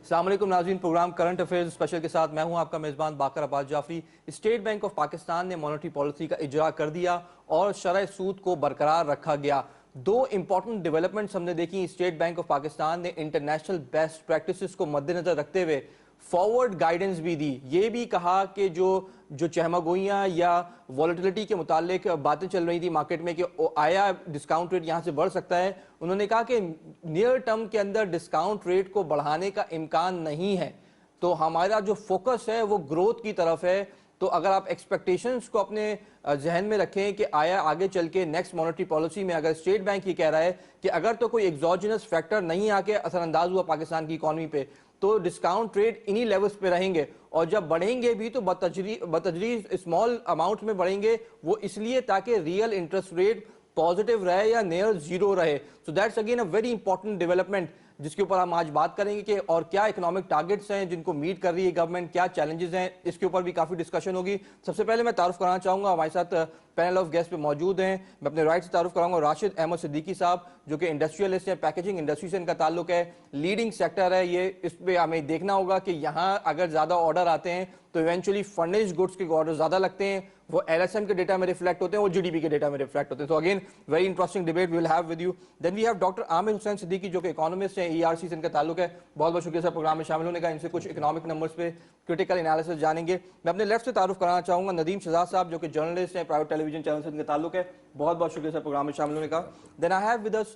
السلام علیکم ناظرین، پروگرام کرنٹ افیئرز اسپیشل کے ساتھ میں ہوں آپ کا میزبان Baqir Abbas Jafri. State bank of Pakistan نے مانیٹری پالیسی کا اجرا کر دیا اور شرح سود کو برقرار رکھا گیا۔ دو امپورٹنٹ ڈیولپمنٹس ہم نے دیکھی۔ اسٹیٹ بینک آف پاکستان نے انٹرنیشنل بیسٹ پریکٹسز کو مد نظر رکھتے ہوئے فارورڈ گائیڈنس بھی دی، یہ بھی کہا کہ جو چہمگوئیاں یا ولیٹیلیٹی کے متعلق باتیں چل رہی تھی مارکیٹ میں کہ آیا ڈسکاؤنٹ ریٹ یہاں سے بڑھ سکتا ہے، انہوں نے کہا کہ نیئر ٹرم کے اندر ڈسکاؤنٹ ریٹ کو بڑھانے کا امکان نہیں ہے، تو ہمارا جو فوکس ہے وہ گروتھ کی طرف ہے۔ تو اگر آپ ایکسپیکٹیشنز کو اپنے ذہن میں رکھیں کہ آیا آگے چل کے نیکسٹ مانیٹری پالیسی میں اگر اسٹیٹ بینک یہ کہہ رہا ہے کہ اگر تو کوئی ایگزوجنس فیکٹر نہیں آ کے اثر انداز ہوا پاکستان کی اکانومی پہ تو ڈسکاؤنٹ ریٹ انہی لیولز پہ رہیں گے، اور جب بڑھیں گے بھی تو بتدریج اسمال اماؤنٹ میں بڑھیں گے، وہ اس لیے تاکہ ریئل انٹرسٹ ریٹ پازیٹیو رہے یا نیئر زیرو رہے۔ So that's again a very important development جس کے اوپر ہم آج بات کریں گے کہ اور کیا اکنامک ٹارگٹس ہیں جن کو میٹ کر رہی ہے گورنمنٹ، کیا چیلنجز ہیں، اس کے اوپر بھی کافی ڈسکشن ہوگی۔ سب سے پہلے میں تعارف کرانا چاہوں گا، ہمارے ساتھ پینل آف گیسٹ پہ موجود ہیں۔ میں اپنے رائٹ سے تعارف کراؤں گا راشد احمد صدیقی صاحب، جو کہ انڈسٹریلسٹ ہیں، پیکیجنگ انڈسٹری سے ان کا تعلق ہے، لیڈنگ سیکٹر ہے یہ، اس پہ ہمیں دیکھنا ہوگا کہ یہاں اگر زیادہ آرڈر آتے ہیں تو ایونچولی فرنشڈ گڈس کے آرڈر زیادہ لگتے ہیں، وہ ایل ایس ایم کے ڈیٹا میں ریفلیکٹ ہوتے ہیں، وہ جی ڈی پی کے ڈیٹا میں ریفلیکٹ ہوتے ہیں۔ تو again very interesting debate we will have with you. Then we have doctor Aamir Hussain Siddiqui جو کہ اکانومسٹ ہیں، ای آر سی سے ان کا تعلق ہے۔ بہت بہت شکریہ سر پروگرام میں شامل ہونے کا، ان سے کچھ اکنامک نمبرز پہ کریٹیکل انالیسس جانیں گے۔ میں اپنے لیفٹ سے تعارف کرانا چاہوں گا ندیم شہزاد صاحب جو کہ جرنلسٹ ہیں، پرائیویٹ ٹیلی ویژن چینل سے ان کا تعلق ہے۔ بہت بہت شکریہ سر پروگرام میں شامل ہونے کا۔ Then I have with us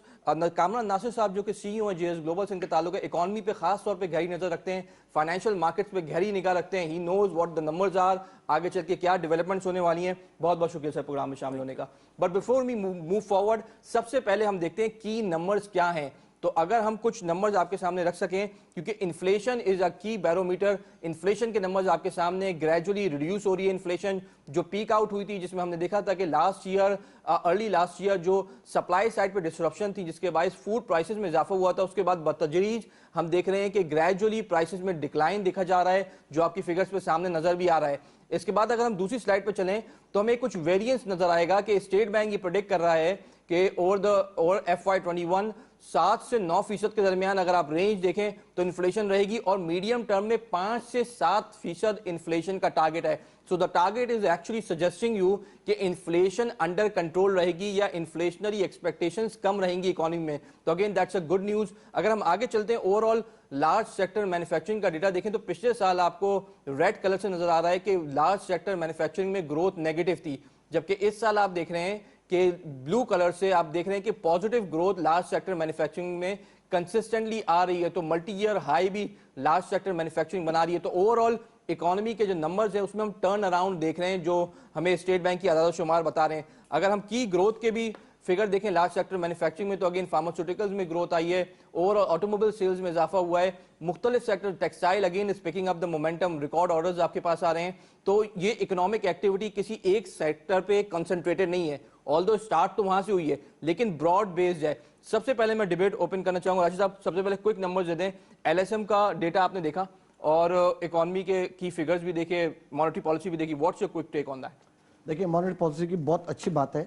Kamran Nasir Sahib جو کہ سی ای او ہیں جے ایس گلوبل سے ان کا تعلق ہے، اکانومی پہ خاص طور پہ گہری نظر رکھتے ہیں، فائنینشیل مارکیٹس پہ گہری نگاہ رکھتے ہیں، he knows what the numbers are, آگے چل کے کیا ڈیولپمنٹس ہونے والی ہیں۔ بہت بہت شکریہ سر پروگرام میں شامل ہونے کا۔ But before we move forward, سب سے پہلے ہم دیکھتے ہیں کی نمبرز کیا ہیں۔ تو اگر ہم کچھ نمبرز آپ کے سامنے رکھ سکیں، کیونکہ انفلیشن از اے کی بیرومیٹر، انفلیشن کے نمبرز آپ کے سامنے گریجولی ریڈیوس ہو رہی ہے۔ انفلیشن جو پیک آؤٹ ہوئی تھی، جس میں ہم نے دیکھا تھا کہ last year early last year جو سپلائی سائڈ پہ ڈسرپشن تھی جس کے باعث فوڈ پرائسز میں اضافہ ہوا تھا، اس کے بعد بتدریج ہم دیکھ رہے ہیں کہ گریجولی پرائسز میں ڈکلائن دیکھا جا رہا ہے، جو آپ کی فگرز پہ سامنے نظر بھی آ رہا ہے۔ اس کے بعد اگر ہم دوسری سلائڈ پہ چلیں تو ہمیں کچھ ویریئنس نظر آئے گا کہ اسٹیٹ بینک یہ پریڈکٹ کر رہا ہے کہ اوور ایف وائی 21 7 سے 9% کے درمیان اگر آپ رینج دیکھیں تو انفلیشن رہے گی، اور میڈیم ٹرم میں 5 سے 7% انفلیشن کا ٹارگٹ ہے۔ So the target is actually suggesting you کہ انفلیشن انڈر کنٹرول رہے گی یا انفلیشنری ایکسپیکٹیشنز کم رہیں گی اکانومی میں، تو again that's a good news. اگر ہم آگے چلتے ہیں over all large sector manufacturing کا ڈیٹا دیکھیں تو پچھلے سال آپ کو ریڈ کلر سے نظر آ رہا ہے کہ لارج سیکٹر مینوفیکچرنگ میں گروتھ نیگیٹو تھی، جبکہ اس سال آپ دیکھ رہے ہیں کہ بلو کلر سے آپ دیکھ رہے ہیں کہ positive growth large sector manufacturing میں کنسسٹنٹلی آ رہی ہے، تو ملٹی ایئر ہائی بھی لارج سیکٹر مینوفیکچرنگ بنا رہی ہے۔ تو اوور آل اکانومی کے جو نمبرز ہیں اس میں ہم ٹرن اراؤنڈ دیکھ رہے ہیں جو ہمیں اسٹیٹ بینک کی اعداد و شمار بتا رہے ہیں۔ اگر ہم کی گروتھ کے بھی فگر دیکھیں لارج سیکٹر مینوفیکچرنگ میں تو اگین فارماسیوٹیکلز میں گروتھ آئی ہے، اوور آٹو موبائل سیلز میں اضافہ ہوا ہے، مختلف sector textile again is picking up the momentum, record orders آپ کے پاس آ رہے ہیں۔ تو یہ اکنامک ایکٹیویٹی کسی ایک سیکٹر پہ کنسنٹریٹڈ نہیں ہے، آلدو سٹارٹ تو وہاں سے ہوئی ہے لیکن براڈ بیسڈ ہے۔ سب سے پہلے میں ڈیبیٹ اوپن کرنا چاہوں گا راشد صاحب، سب سے پہلے کوئک نمبرز دے دیں۔ ایل ایس ایم کا ڈیٹا آپ نے دیکھا اور اکانومی کے کی فگرز بھی دیکھے، مانیٹری پالیسی بھی دیکھی، what's your quick take on that? دیکھیں مانیٹری پالیسی کی بہت اچھی بات ہے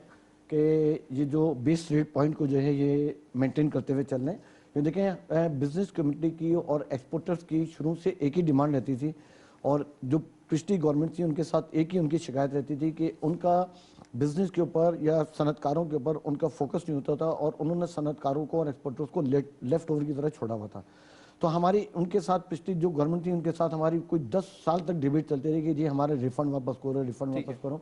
کہ یہ جو بیس ریٹ پوائنٹ کو جو ہے یہ مینٹین کرتے ہوئے چل رہے ہیں۔ یہ دیکھیں بزنس کمیونٹی کی اور ایکسپورٹرز کی شروع سے ایک ہی ڈیمانڈ رہتی تھی، اور جو پچھلی گورنمنٹ تھی ان کے ساتھ ایک ہی ان کی شکایت رہتی تھی کہ ان کا بزنس کے اوپر یا صنعت کاروں کے اوپر ان کا فوکس نہیں ہوتا تھا، اور انہوں نے صنعت کاروں کو اور ایکسپورٹرز کو لیفٹ اوور کی طرح چھوڑا ہوا تھا۔ تو ہماری ان کے ساتھ پچھلی جو گورنمنٹ تھی ان کے ساتھ ہماری کوئی 10 سال تک ڈیبیٹ چلتی رہی کہ جی ہمارے ریفنڈ واپس کرو، ریفنڈ واپس کرو،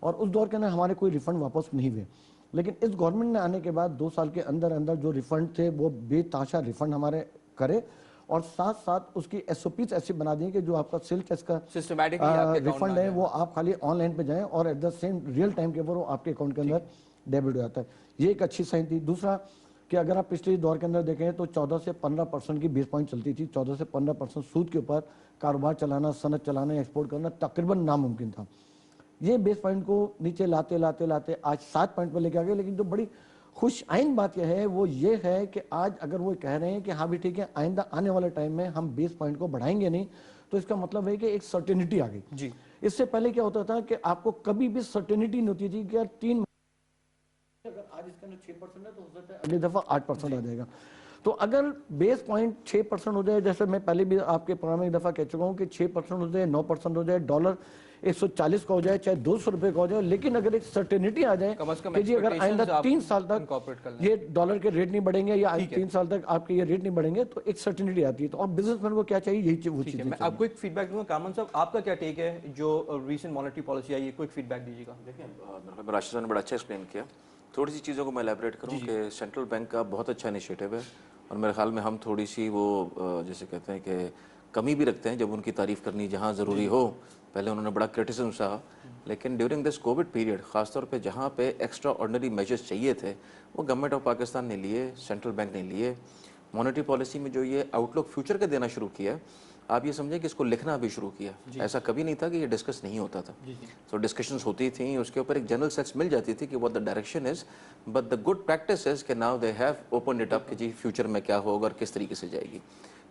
اور اس دور کے اندر ہمارے کوئی ریفنڈ واپس نہیں ہوئے۔ لیکن اس گورنمنٹ نے آنے کے بعد 2 سال کے اندر اندر جو ریفنڈ تھے وہ بے تحاشا ریفنڈ ہمارے کرے، اور ساتھ ساتھ اس کی ایس او پیز ایسی بنا دی کہ جو آپ کا سیل ٹیکس کا ریفنڈ ہے وہ آپ خالی آن لائن پہ جائیں اور at the same real time کے اوپر وہ آپ کے اکاؤنٹ کے اندر ڈیبٹ ہو جاتا ہے۔ یہ ایک اچھی سائن تھی۔ دوسرا کہ اگر آپ پچھلے دور کے اندر دیکھیں تو 14 سے 15% کی بیس پوائنٹ چلتی تھی، 14 سے 15% سود کے اوپر کاروبار چلانا، صنعت چلانا، ایکسپورٹ کرنا تقریباً ناممکن تھا۔ یہ بیس پوائنٹ کو نیچے لاتے لاتے لاتے آج 7 پوائنٹ پر لے کے آگے۔ لیکن جو بڑی خوش آئند بات یہ ہے وہ یہ ہے کہ آج اگر وہ کہہ رہے ہیں کہ ہاں بھی ٹھیک ہے آئندہ آنے والے ٹائم میں ہم بیس پوائنٹ کو بڑھائیں گے نہیں، تو اس کا مطلب ہے کہ ایک سرٹینٹی آ گئی۔ جی اس سے پہلے کیا ہوتا تھا کہ آپ کو کبھی بھی سرٹینٹی نہیں ہوتی تھی کہ 3 اگر آج اس کے اندر 6% ہے تو ہو سکتا ہے اگلی دفعہ 8% آ جائے گا۔ तो अगर बेस पॉइंट 6% हो जाए, जैसे मैं पहले भी आपके प्रोग्राम में एक दफा कह चुका हूं कि 6% हो जाए, 9% हो जाए, डॉलर 140 का हो जाए, चाहे 200 रुपए का हो जाए, लेकिन अगर एक सर्टेनिटी आ जाए कम से कम कि जी अगर आइंदा expectations आप 3 साल तक incorporate कर लें। ये डॉलर के रेट नहीं बढ़ेंगे या ठीक है। 3 साल तक आपके ये रेट नहीं बढ़ेंगे, तो एक सर्टेनिटी आती है। तो और बिजनेसमैन को क्या चाहिए, यही वो ठीक चीजें है, मैं चाहिए। आपको एक फीडबैक दूंगा। कामन साहब, आपका क्या टेक है जो रीसेंट मॉनेटरी पॉलिसी आई है, क्विक फीडबैक दीजिएगा। देखिए, मेरे ख्याल में राशिद साहब ने बड़ा अच्छा एक्सप्लेन किया। थोड़ी सी चीज़ों को मैं एलैबोरेट करूं कि सेंट्रल बैंक का बहुत अच्छा इनिशिएटिव है, और मेरे ख्याल में हम थोड़ी सी वो जैसे कहते हैं कि कमी भी रखते हैं जब उनकी तारीफ करनी जहां ज़रूरी हो। पहले उन्होंने बड़ा क्रिटिसिज्म सहा, लेकिन ड्यूरिंग दिस कोविड पीरियड खासतौर पे जहां पे एक्स्ट्रा ऑर्डिनरी मेजर्स चाहिए थे वो गवर्नमेंट ऑफ पाकिस्तान ने लिए, सेंट्रल बैंक ने लिए। मॉनेटरी पॉलिसी में जो ये आउटलुक फ्यूचर का देना शुरू किया, आप ये समझें कि इसको लिखना भी शुरू किया। ऐसा कभी नहीं था कि ये डिस्कस नहीं होता था। तो डिस्कशंस होती थी, उसके ऊपर एक जनरल सेंस मिल जाती थी कि what the direction is, but the good practice is कि now they have open it up कि जी फ्यूचर में क्या होगा और किस तरीके से जाएगी।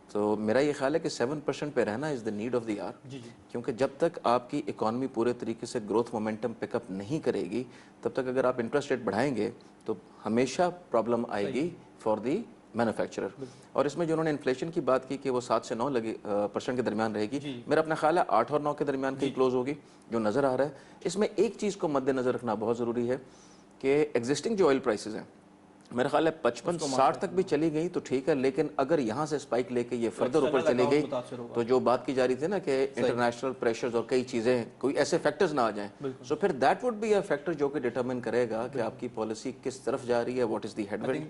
तो मेरा ये ख्याल है कि 7% पे रहना is the need of the hour, क्योंकि जब तक आपकी इकॉनमी पूरे तरीके से ग्रोथ मोमेंटम पिकअप नहीं करेगी, तब तक अगर आप इंटरेस्ट रेट बढ़ाएंगे तो हमेशा प्रॉब्लम आएगी फॉर दी मैन्युफैक्चरर। और इसमें जो उन्होंने इन्फ्लेशन की बात की कि वो 7 से 9% के दरमियान रहेगी, मेरा अपना ख्याल है 8 और 9 के दरमियान कहीं क्लोज होगी जो नज़र आ रहा है। इसमें एक चीज़ को मद्देनज़र रखना बहुत ज़रूरी है कि एग्जिस्टिंग जो ऑयल प्राइसेस हैं, मेरा ख्याल है 55-60 तक भी चली गई तो ठीक है, लेकिन अगर यहाँ से स्पाइक लेके ये फर्दर ऊपर चली गई तो जो बात की जा रही थी ना कि इंटरनेशनल प्रेशर्स और कई चीज़ें, कोई ऐसे फैक्टर्स ना आ जाएं, सो फिर that would be a factor जो कि डिटरमिन करेगा कि आपकी पॉलिसी किस तरफ जा रही है, what is the headwind,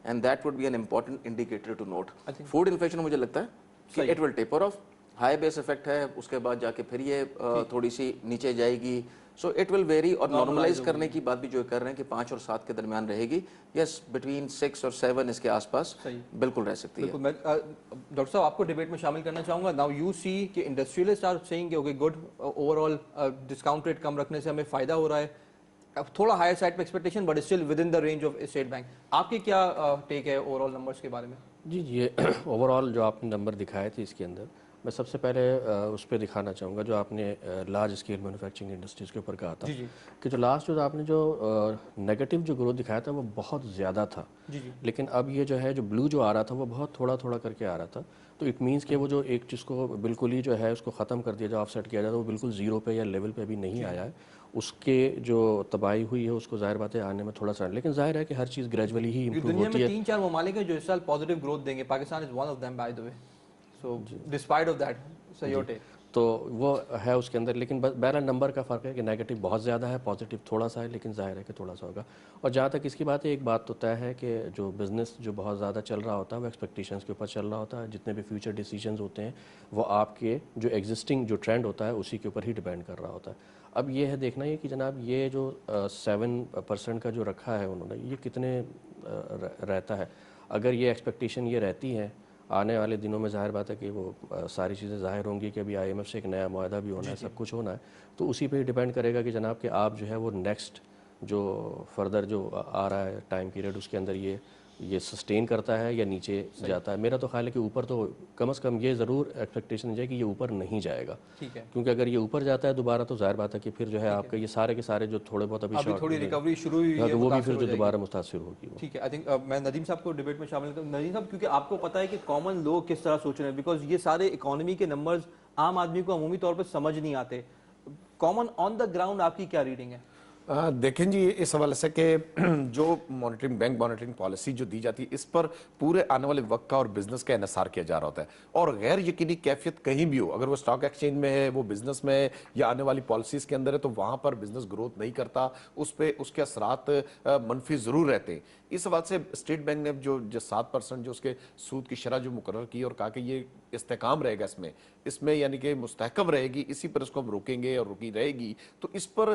and that would be an important indicator to note. Food inflation मुझे लगता है कि it will taper off, high base effect है, उसके बाद जाके फिर ये थोड़ी सी नीचे जाएगी, सो इट विल वेरी। और नॉर्मलाइज करने की बात भी जो कर रहे हैं कि 5 और 7 के दरमियान रहेगी, यस बिटवीन 6 और 7 इसके आसपास बिल्कुल रह सकती है। मैं डॉक्टर साहब आपको डिबेट में शामिल करना चाहूंगा। नाउ यू सी कि industrialists are saying okay good, overall discount rate कम रखने से हमें फायदा हो रहा है, अब थोड़ा हायर साइड पे expectation but still within the range of state bank. आपकी क्या टेक है ओवरऑल नंबर्स के बारे में? जी ये ओवरऑल जो आपने नंबर दिखाए थे इसके अंदर, मैं सबसे पहले उस पर दिखाना चाहूँगा जो आपने लार्ज स्केल मैन्युफैक्चरिंग इंडस्ट्रीज़ के ऊपर कहा था कि जो लास्ट जो आपने जो नेगेटिव जो ग्रोथ दिखाया था वो बहुत ज़्यादा था, लेकिन अब ये जो है जो ब्लू जो आ रहा था वो बहुत थोड़ा थोड़ा करके आ रहा था। तो इट मीन्स कि वो जो एक चीज़ को बिल्कुल ही जो है उसको ख़त्म कर दिया जाए, ऑफसेट किया जाए, तो वो बिल्कुल ज़ीरो पे या लेवल पे भी नहीं आया है। उसके जो तबाही हुई है उसको ज़ाहिर बात है आने में थोड़ा सा, लेकिन जाहिर है कि हर चीज़ ग्रेजुअली ही इम्प्रूव दुनिया होती में है। 3-4 ममालिक हैं जो इस साल पॉजिटिव ग्रोथ देंगे, Pakistan is one of them by the way, so despite of that सही योर टेक। तो वो है उसके अंदर, लेकिन बहरहाल नंबर का फ़र्क है कि नेगेटिव बहुत ज़्यादा है, पॉजिटिव थोड़ा सा है, लेकिन जाहिर है कि थोड़ा सा होगा। और जहाँ तक इसकी बात है, एक बात तो तय है कि जो बिज़नेस जो बहुत ज़्यादा चल रहा होता है वो एक्सपेक्टेशंस के ऊपर चल रहा होता है। जितने भी फ्यूचर डिसीजंस होते हैं वो आपके जो एग्जिस्टिंग जो ट्रेंड होता है उसी के ऊपर ही डिपेंड कर रहा होता है। अब ये है देखना ये कि जनाब ये जो 7% का जो रखा है उन्होंने, ये कितने रहता है। अगर ये एक्सपेक्टेशन ये रहती है आने वाले दिनों में, जाहिर बात है कि वो सारी चीज़ें ज़ाहिर होंगी कि अभी IMF से एक नया मुआहदा भी होना है, सब कुछ होना है, तो उसी पे ही डिपेंड करेगा कि जनाब कि आप जो है वो नेक्स्ट जो फर्दर जो आ रहा है टाइम पीरियड उसके अंदर ये सस्टेन करता है या नीचे जाता है। मेरा तो ख्याल है कि ऊपर तो कम से कम ये ज़रूर एक्सपेक्टेशन है कि ये ऊपर नहीं जाएगा, ठीक है, क्योंकि अगर ये ऊपर जाता है दोबारा तो जाहिर बात है कि फिर जो है आपका ये सारे के सारे जो थोड़े बहुत अभी थोड़ी रिकवरी शुरू हुई है वो भी फिर जो दोबारा मुतासिर होगी वो। ठीक है। आई थिंक मैं नदीम साहब को डिबेट में शामिल करूँ। नदीम साहब, क्योंकि आपको पता है कि कॉमन लोग किस तरह सोच रहे हैं, बिकॉज ये सारे इकोनॉमी के नंबर्स आम आदमी को अमूमी तौर पर समझ नहीं आते, कॉमन ऑन द ग्राउंड आपकी क्या रीडिंग है? देखें जी, इस हवाले से कि जो मॉनिटरिंग बैंक मॉनिटरिंग पॉलिसी जो दी जाती है इस पर पूरे आने वाले वक्त का और बिजनेस का इन्हिसार किया जा रहा होता है, और गैर यकीनी कैफियत कहीं भी हो, अगर वो स्टॉक एक्सचेंज में है, वो बिजनेस में है या आने वाली पॉलिसीज के अंदर है, तो वहां पर बिजनेस ग्रोथ नहीं करता, उस पर उसके असरात मनफी जरूर रहते हैं। इस बात से स्टेट बैंक ने जो 7% जो उसके सूद की शरह जो मुकर्रर की और कहा कि ये इस्तेकाम रहेगा इसमें यानी कि मुस्तहकम रहेगी, इसी पर इसको हम रोकेंगे और रुकी रहेगी, तो इस पर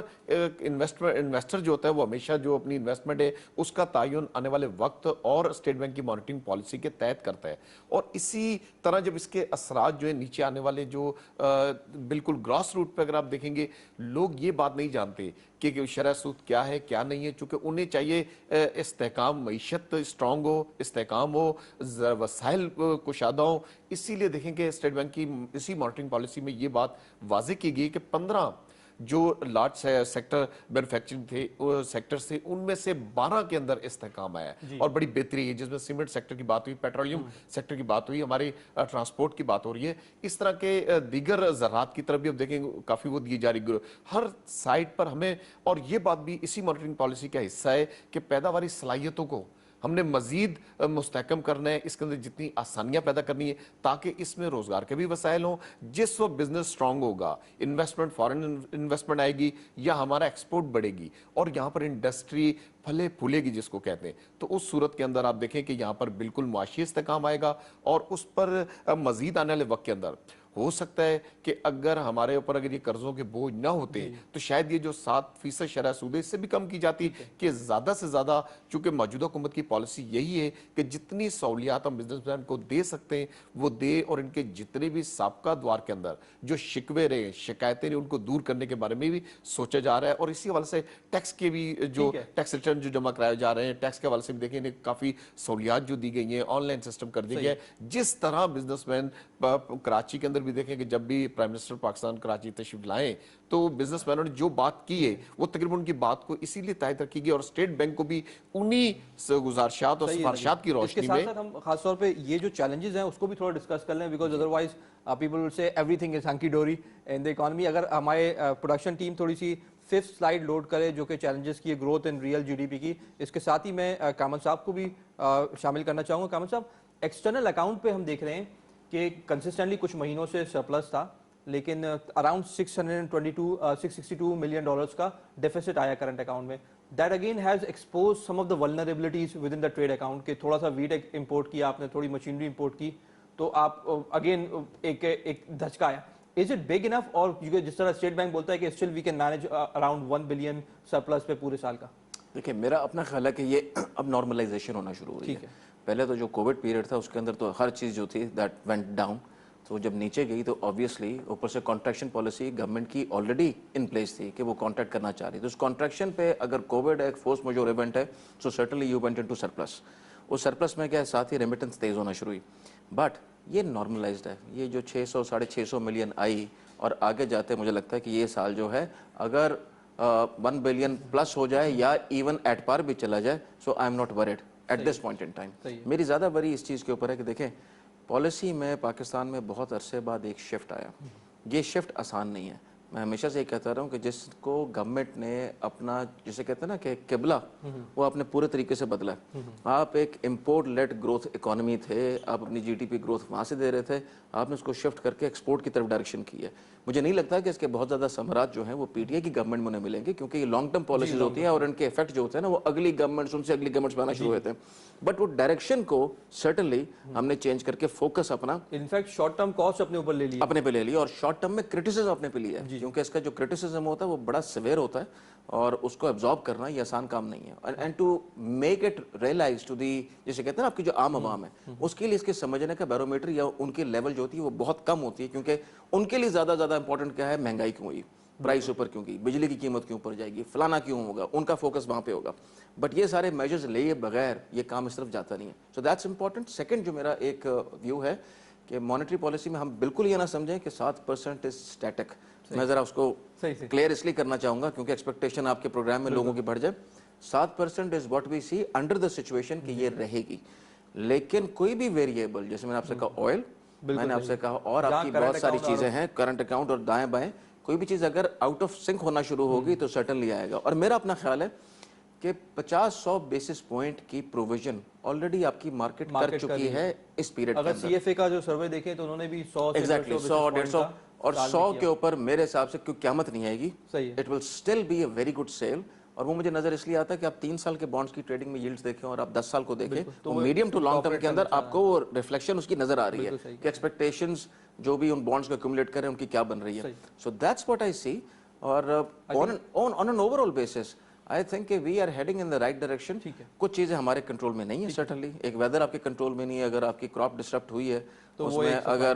इन्वेस्टर जो होता है वो हमेशा जो अपनी इन्वेस्टमेंट है उसका तयन आने वाले वक्त और स्टेट बैंक की मॉनिटरिंग पॉलिसी के तहत करता है। और इसी तरह जब इसके असरात जो है नीचे आने वाले जो बिल्कुल ग्रॉस रूट पे अगर आप देखेंगे, लोग ये बात नहीं जानते कि शरह सूद क्या है क्या नहीं है, चूंकि उन्हें चाहिए इस्तेकाम, मईशत स्ट्रांग हो, इस्तेकाम हो, वसाइल कुशादा हो। इसीलिए देखेंगे स्टेट बैंक की इसी मॉनिटरिंग पॉलिसी में ये बात वाज़ेह की गई कि 15 जो लार्ज सेक्टर मैन्युफैक्चरिंग थे सेक्टर से, उनमें से 12 के अंदर इस्तेहकाम आया है और बड़ी बेहतरी है, जिसमें सीमेंट सेक्टर की बात हुई, पेट्रोलियम सेक्टर की बात हुई, हमारी ट्रांसपोर्ट की बात हो रही है। इस तरह के दीगर ज़रात की तरफ भी अब देखेंगे काफ़ी वो दी जा रही हर साइड पर हमें। और ये बात भी इसी मॉनिटरिंग पॉलिसी का हिस्सा है कि पैदावारी सलाहियतों को हमने मजीद मुस्तहकम करना है, इसके अंदर जितनी आसानियां पैदा करनी है ताकि इसमें रोजगार के भी वसाइल हों। जिस वक्त बिजनेस स्ट्रांग होगा, इन्वेस्टमेंट, फॉरेन इन्वेस्टमेंट आएगी या हमारा एक्सपोर्ट बढ़ेगी और यहाँ पर इंडस्ट्री फले फूलेगी जिसको कहते हैं, तो उस सूरत के अंदर आप देखें कि यहाँ पर बिल्कुल मुआशी इस्तेहकाम आएगा। और उस पर मजीद आने वाले वक्त के अंदर हो सकता है कि अगर हमारे ऊपर अगर ये कर्जों के बोझ ना होते तो शायद ये जो 7% शरह सूद है इससे भी कम की जाती कि ज्यादा से ज्यादा, चूंकि मौजूदा हुकूमत की पॉलिसी यही है कि जितनी सहूलियात हम बिजनेसमैन को दे सकते हैं वो दे, और इनके जितने भी साबका द्वार के अंदर जो शिकवे रहे, शिकायतें रहे, उनको दूर करने के बारे में भी सोचा जा रहा है। और इसी हवाले से टैक्स के भी जो टैक्स रिटर्न जो जमा कराए जा रहे हैं, टैक्स के हवाले से भी देखें इन्हें काफी सहूलियात जो दी गई हैं, ऑनलाइन सिस्टम कर दिया गया है। जिस तरह बिजनेसमैन कराची के अंदर भी देखें कि जब भी प्राइम मिनिस्टर पाकिस्तान कराची तशरीफ लाएं तो बिजनेसमैनों ने जो बात की है वो तकरीबन उनकी बात को इसीलिए तायद रखी गई और स्टेट बैंक को भी उन्हीं गुजारिशात और सिफारिशात की रोशनी में। साथ हम खास तौर पे ये जो चैलेंजेस हैं उसको भी थोड़ा डिस्कस कर लें, because otherwise people will say everything is hunky dory in the economy. अगर हमारे प्रोडक्शन टीम थोड़ी सी 5th स्लाइड लोड करे जो कि चैलेंजेस की ग्रोथ इन रियल जीडीपी की, इसके साथ ही मैं कामन साहब को भी शामिल करना चाहूँगा। कामन साहब, एक्सटर्नल अकाउंट पे हम देख रहे हैं कि कंसिस्टेंटली कुछ महीनों से सरप्लस था, लेकिन अराउंड 662 मिलियन डॉलर्स का डेफिसिट आया करंट अकाउंट में। That again has expose some of the vulnerabilities within the trade account के थोड़ा सा वीट इंपोर्ट किया आपने, थोड़ी मशीनरी इंपोर्ट की, तो आप अगेन एक धचका आया। Is it big enough? और जिस तरह स्टेट बैंक बोलता है कि still we can manage around 1 billion surplus पे पूरे साल का। देखिए, मेरा अपना ख्याल है कि ये अब नॉर्मलाइजेशन होना शुरू हो रही है। पहले तो जो कोविड पीरियड था उसके अंदर तो हर चीज़ जो थी दैट वेंट डाउन, तो जब नीचे गई तो ऑब्वियसली ऊपर से कॉन्ट्रैक्शन पॉलिसी गवर्नमेंट की ऑलरेडी इन प्लेस थी कि वो कॉन्ट्रैक्ट करना चाह रही, तो उस कॉन्ट्रैक्शन पे अगर कोविड एक फोर्स मेजोर इवेंट है so certainly you went into surplus. उस सरप्लस में क्या है, साथ ही रेमिटेंस तेज होना शुरू हुई, बट ये नॉर्मलाइज्ड है। ये जो 600 साढ़े 600 मिलियन आई और आगे जाते मुझे लगता है कि ये साल जो है अगर 1 बिलियन प्लस हो जाए या इवन एट पार भी चला जाए, so I am not worried at this point in time. मेरी ज़्यादा वरी इस चीज़ के ऊपर है कि देखें, पॉलिसी में पाकिस्तान में बहुत अरसे बाद एक शिफ्ट आया। ये शिफ्ट आसान नहीं है। मैं हमेशा से ये कहता रहा हूँ कि जिसको गवर्नमेंट ने अपना, जिसे कहते हैं ना कि किबला, वो आपने पूरे तरीके से बदला है। आप एक इम्पोर्ट लेड ग्रोथ इकोनॉमी थे, आप अपनी जीडीपी ग्रोथ वहाँ से दे रहे थे, आपने उसको शिफ्ट करके एक्सपोर्ट की तरफ डायरेक्शन की है। मुझे नहीं लगता कि इसके बहुत ज़्यादा समरात जो हैं वो पीटीआई की गवर्नमेंट में उन्हें मिलेंगे, क्योंकि ये लॉन्ग टर्म पॉलिसीज होती हैं और इनके इफेक्ट जो होते हैं ना वो अगली गवर्नमेंट्स, उनसे अगली गवर्नमेंट्स में आना शुरू होते हैं। बट वो डायरेक्शन को सर्टनली हमने चेंज करके फोकस अपना, इनफैक्ट शॉर्ट टर्म कॉस्ट अपने ऊपर ले लिया, अपने पे ले लिया, और शॉर्ट टर्म में क्रिटिसिज्म अपने पे लिया है, क्योंकि इसका जो क्रिटिसिज्म होता है वो बड़ा सिवियर होता है और उसको एब्जॉर्ब करना ये आसान काम नहीं है। And to make it realise to the, जैसे कहते हैं ना आपकी जो आम आवाम है, उसके लिए इसके समझने का बैरोमीटर या उनकी लेवल जो होती है वो बहुत कम होती है, क्योंकि उनके लिए ज्यादा इंपॉर्टेंट क्या है, महंगाई क्यों हुई, प्राइस ऊपर क्यों गई, बिजली की कीमत क्यों ऊपर जाएगी, फलाना क्यों होगा, उनका फोकस वहां पे होगा। बट ये सारे मेजर्स लिए बगैर ये काम इस तरफ जाता नहीं है। So that's important. सेकंड जो मेरा एक व्यू है कि मॉनेटरी पॉलिसी में हम बिल्कुल ये ना समझें कि 7% इज स्टैटिक। मैं जरा उसको क्लियर इसलिए करना चाहूंगा क्योंकि एक्सपेक्टेशन आपके प्रोग्राम में लोगों की बढ़ जाए। 7% is what we see under the situation कि ये रहेगी, लेकिन कोई भी वेरिएबल, जैसे मैंने आपसे कहा ऑयल, मैंने आपसे कहा और आपकी बहुत सारी चीजें हैं, करंट अकाउंट और दाएं बाएं, कोई भी चीज अगर आउट ऑफ सिंक होना शुरू होगी तो सर्टनली आएगा। और मेरा अपना ख्याल है कि 50-100 बेसिस पॉइंट की प्रोविजन ऑलरेडी आपकी मार्केट कर चुकी है इस पीरियड। अगर सीएफए का जो सर्वे देखें तो उन्होंने भी 100 से 100-150 और 100 के ऊपर मेरे हिसाब से क्यों क़यामत नहीं आएगी। It will still be a very good sale. और वो मुझे नजर इसलिए आता है कि आप 3 साल के बॉन्ड्स की ट्रेडिंग में यील्ड्स देखें और आप 10 साल को देखें तो मीडियम टू लॉन्ग टर्म के अंदर आपको वो रिफ्लेक्शन उसकी नजर आ रही है कि एक्सपेक्टेशंस जो भी उन बॉन्ड्स को एक्यूमुलेट करें उनकी क्या बन रही है। So that's what I see. और on an overall basis I think we are heading in the right direction. कुछ चीजें हमारे कंट्रोल में नहीं है सर्टनली, एक वेदर आपके कंट्रोल में नहीं है, अगर आपकी क्रॉप डिस्टर्ब हुई है तो उसमें अगर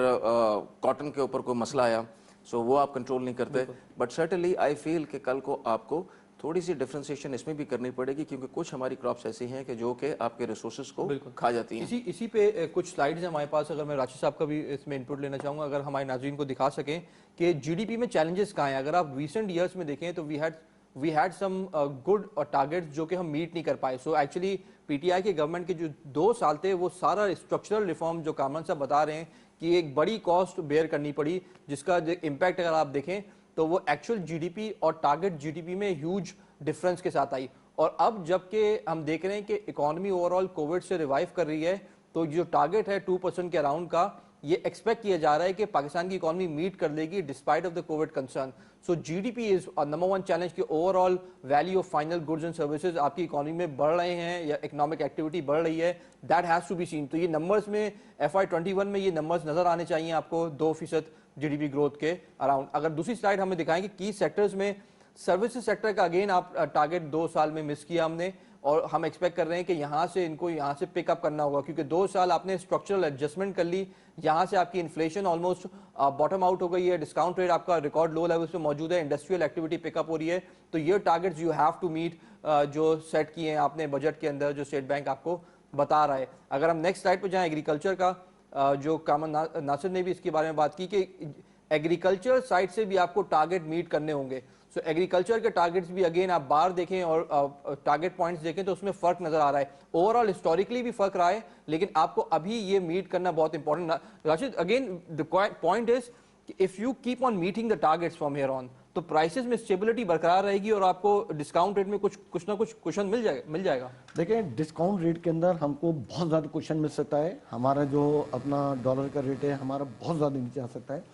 कॉटन के ऊपर कोई मसला आया सो वो आप कंट्रोल नहीं करते। बट सर्टनली आई फील कि कल को आपको थोड़ी सी डिफरेंशिएशन इसमें भी करनी पड़ेगी क्योंकि कुछ हमारी क्रॉप्स ऐसी हैं कि जो कि आपके रिसोर्सेज को खा जाती हैं। इसी पे कुछ स्लाइड्स हैं हमारे पास, अगर मैं राशिद साहब का भी इसमें इनपुट लेना चाहूँगा, अगर हमारे नाज़रीन को दिखा सकें कि जीडीपी में चैलेंजेस कहाँ हैं। अगर आप रिसेंट ईयर्स में देखें तो we had some good targets जो कि हम मीट नहीं कर पाए। सो एक्चुअली पीटीआई के गवर्नमेंट के जो 2 साल थे वो सारा स्ट्रक्चरल रिफॉर्म जो कामरान साहब बता रहे हैं कि एक बड़ी कॉस्ट बेयर करनी पड़ी, जिसका इम्पैक्ट अगर आप देखें तो वो एक्चुअल जीडीपी और टारगेट जीडीपी में ह्यूज डिफरेंस के साथ आई। और अब जबकि हम देख रहे हैं कि इकोनॉमी ओवरऑल कोविड से रिवाइव कर रही है, तो जो टारगेट है 2% के अराउंड का, ये एक्सपेक्ट किया जा रहा है कि पाकिस्तान की इकोनॉमी मीट कर लेगी despite of the Covid concern. So GDP is number 1 challenge कि overall value of final goods and services आपकी इकोनॉमी में बढ़ रहे हैं या इकोनॉमिक एक्टिविटी बढ़ रही है, that has to be seen. तो ये नंबर्स में FY21 में ये नंबर्स नजर आने चाहिए आपको 2% जीडीपी ग्रोथ के अराउंड। अगर दूसरी स्लाइड हमें दिखाएंगे की सेक्टर्स में, सर्विसेज सेक्टर का अगेन आप टारगेट 2 साल में मिस किया हमने, और हम एक्सपेक्ट कर रहे हैं कि यहाँ से इनको यहाँ से पिकअप करना होगा क्योंकि 2 साल आपने स्ट्रक्चरल एडजस्टमेंट कर ली, यहाँ से आपकी इन्फ्लेशन ऑलमोस्ट बॉटम आउट हो गई है, डिस्काउंट रेट आपका रिकॉर्ड लो लेवल पे मौजूद है, इंडस्ट्रियल एक्टिविटी पिकअप हो रही है। तो ये targets you have to meet जो सेट किए हैं आपने बजट के अंदर, जो स्टेट बैंक आपको बता रहा है। अगर हम नेक्स्ट स्लाइड पर जाएं, एग्रीकल्चर का जो कामन नासिर ने भी इसके बारे में बात की कि एग्रीकल्चर साइड से भी आपको टारगेट मीट करने होंगे। सो एग्रीकल्चर के टारगेट्स भी अगेन आप बाहर देखें और टारगेट पॉइंट्स देखें तो उसमें फर्क नजर आ रहा है। ओवरऑल हिस्टोरिकली भी फर्क रहा है, लेकिन आपको अभी ये मीट करना बहुत important. Rashid, again the point is if you keep on meeting the targets from here on तो प्राइसेस में स्टेबिलिटी बरकरार रहेगी और आपको डिस्काउंट रेट में कुछ ना कुछ कुशन मिल जाएगा। देखिए, डिस्काउंट रेट के अंदर हमको बहुत ज़्यादा कुशन मिल सकता है। हमारा जो अपना डॉलर का रेट है हमारा बहुत ज़्यादा नीचे आ सकता है,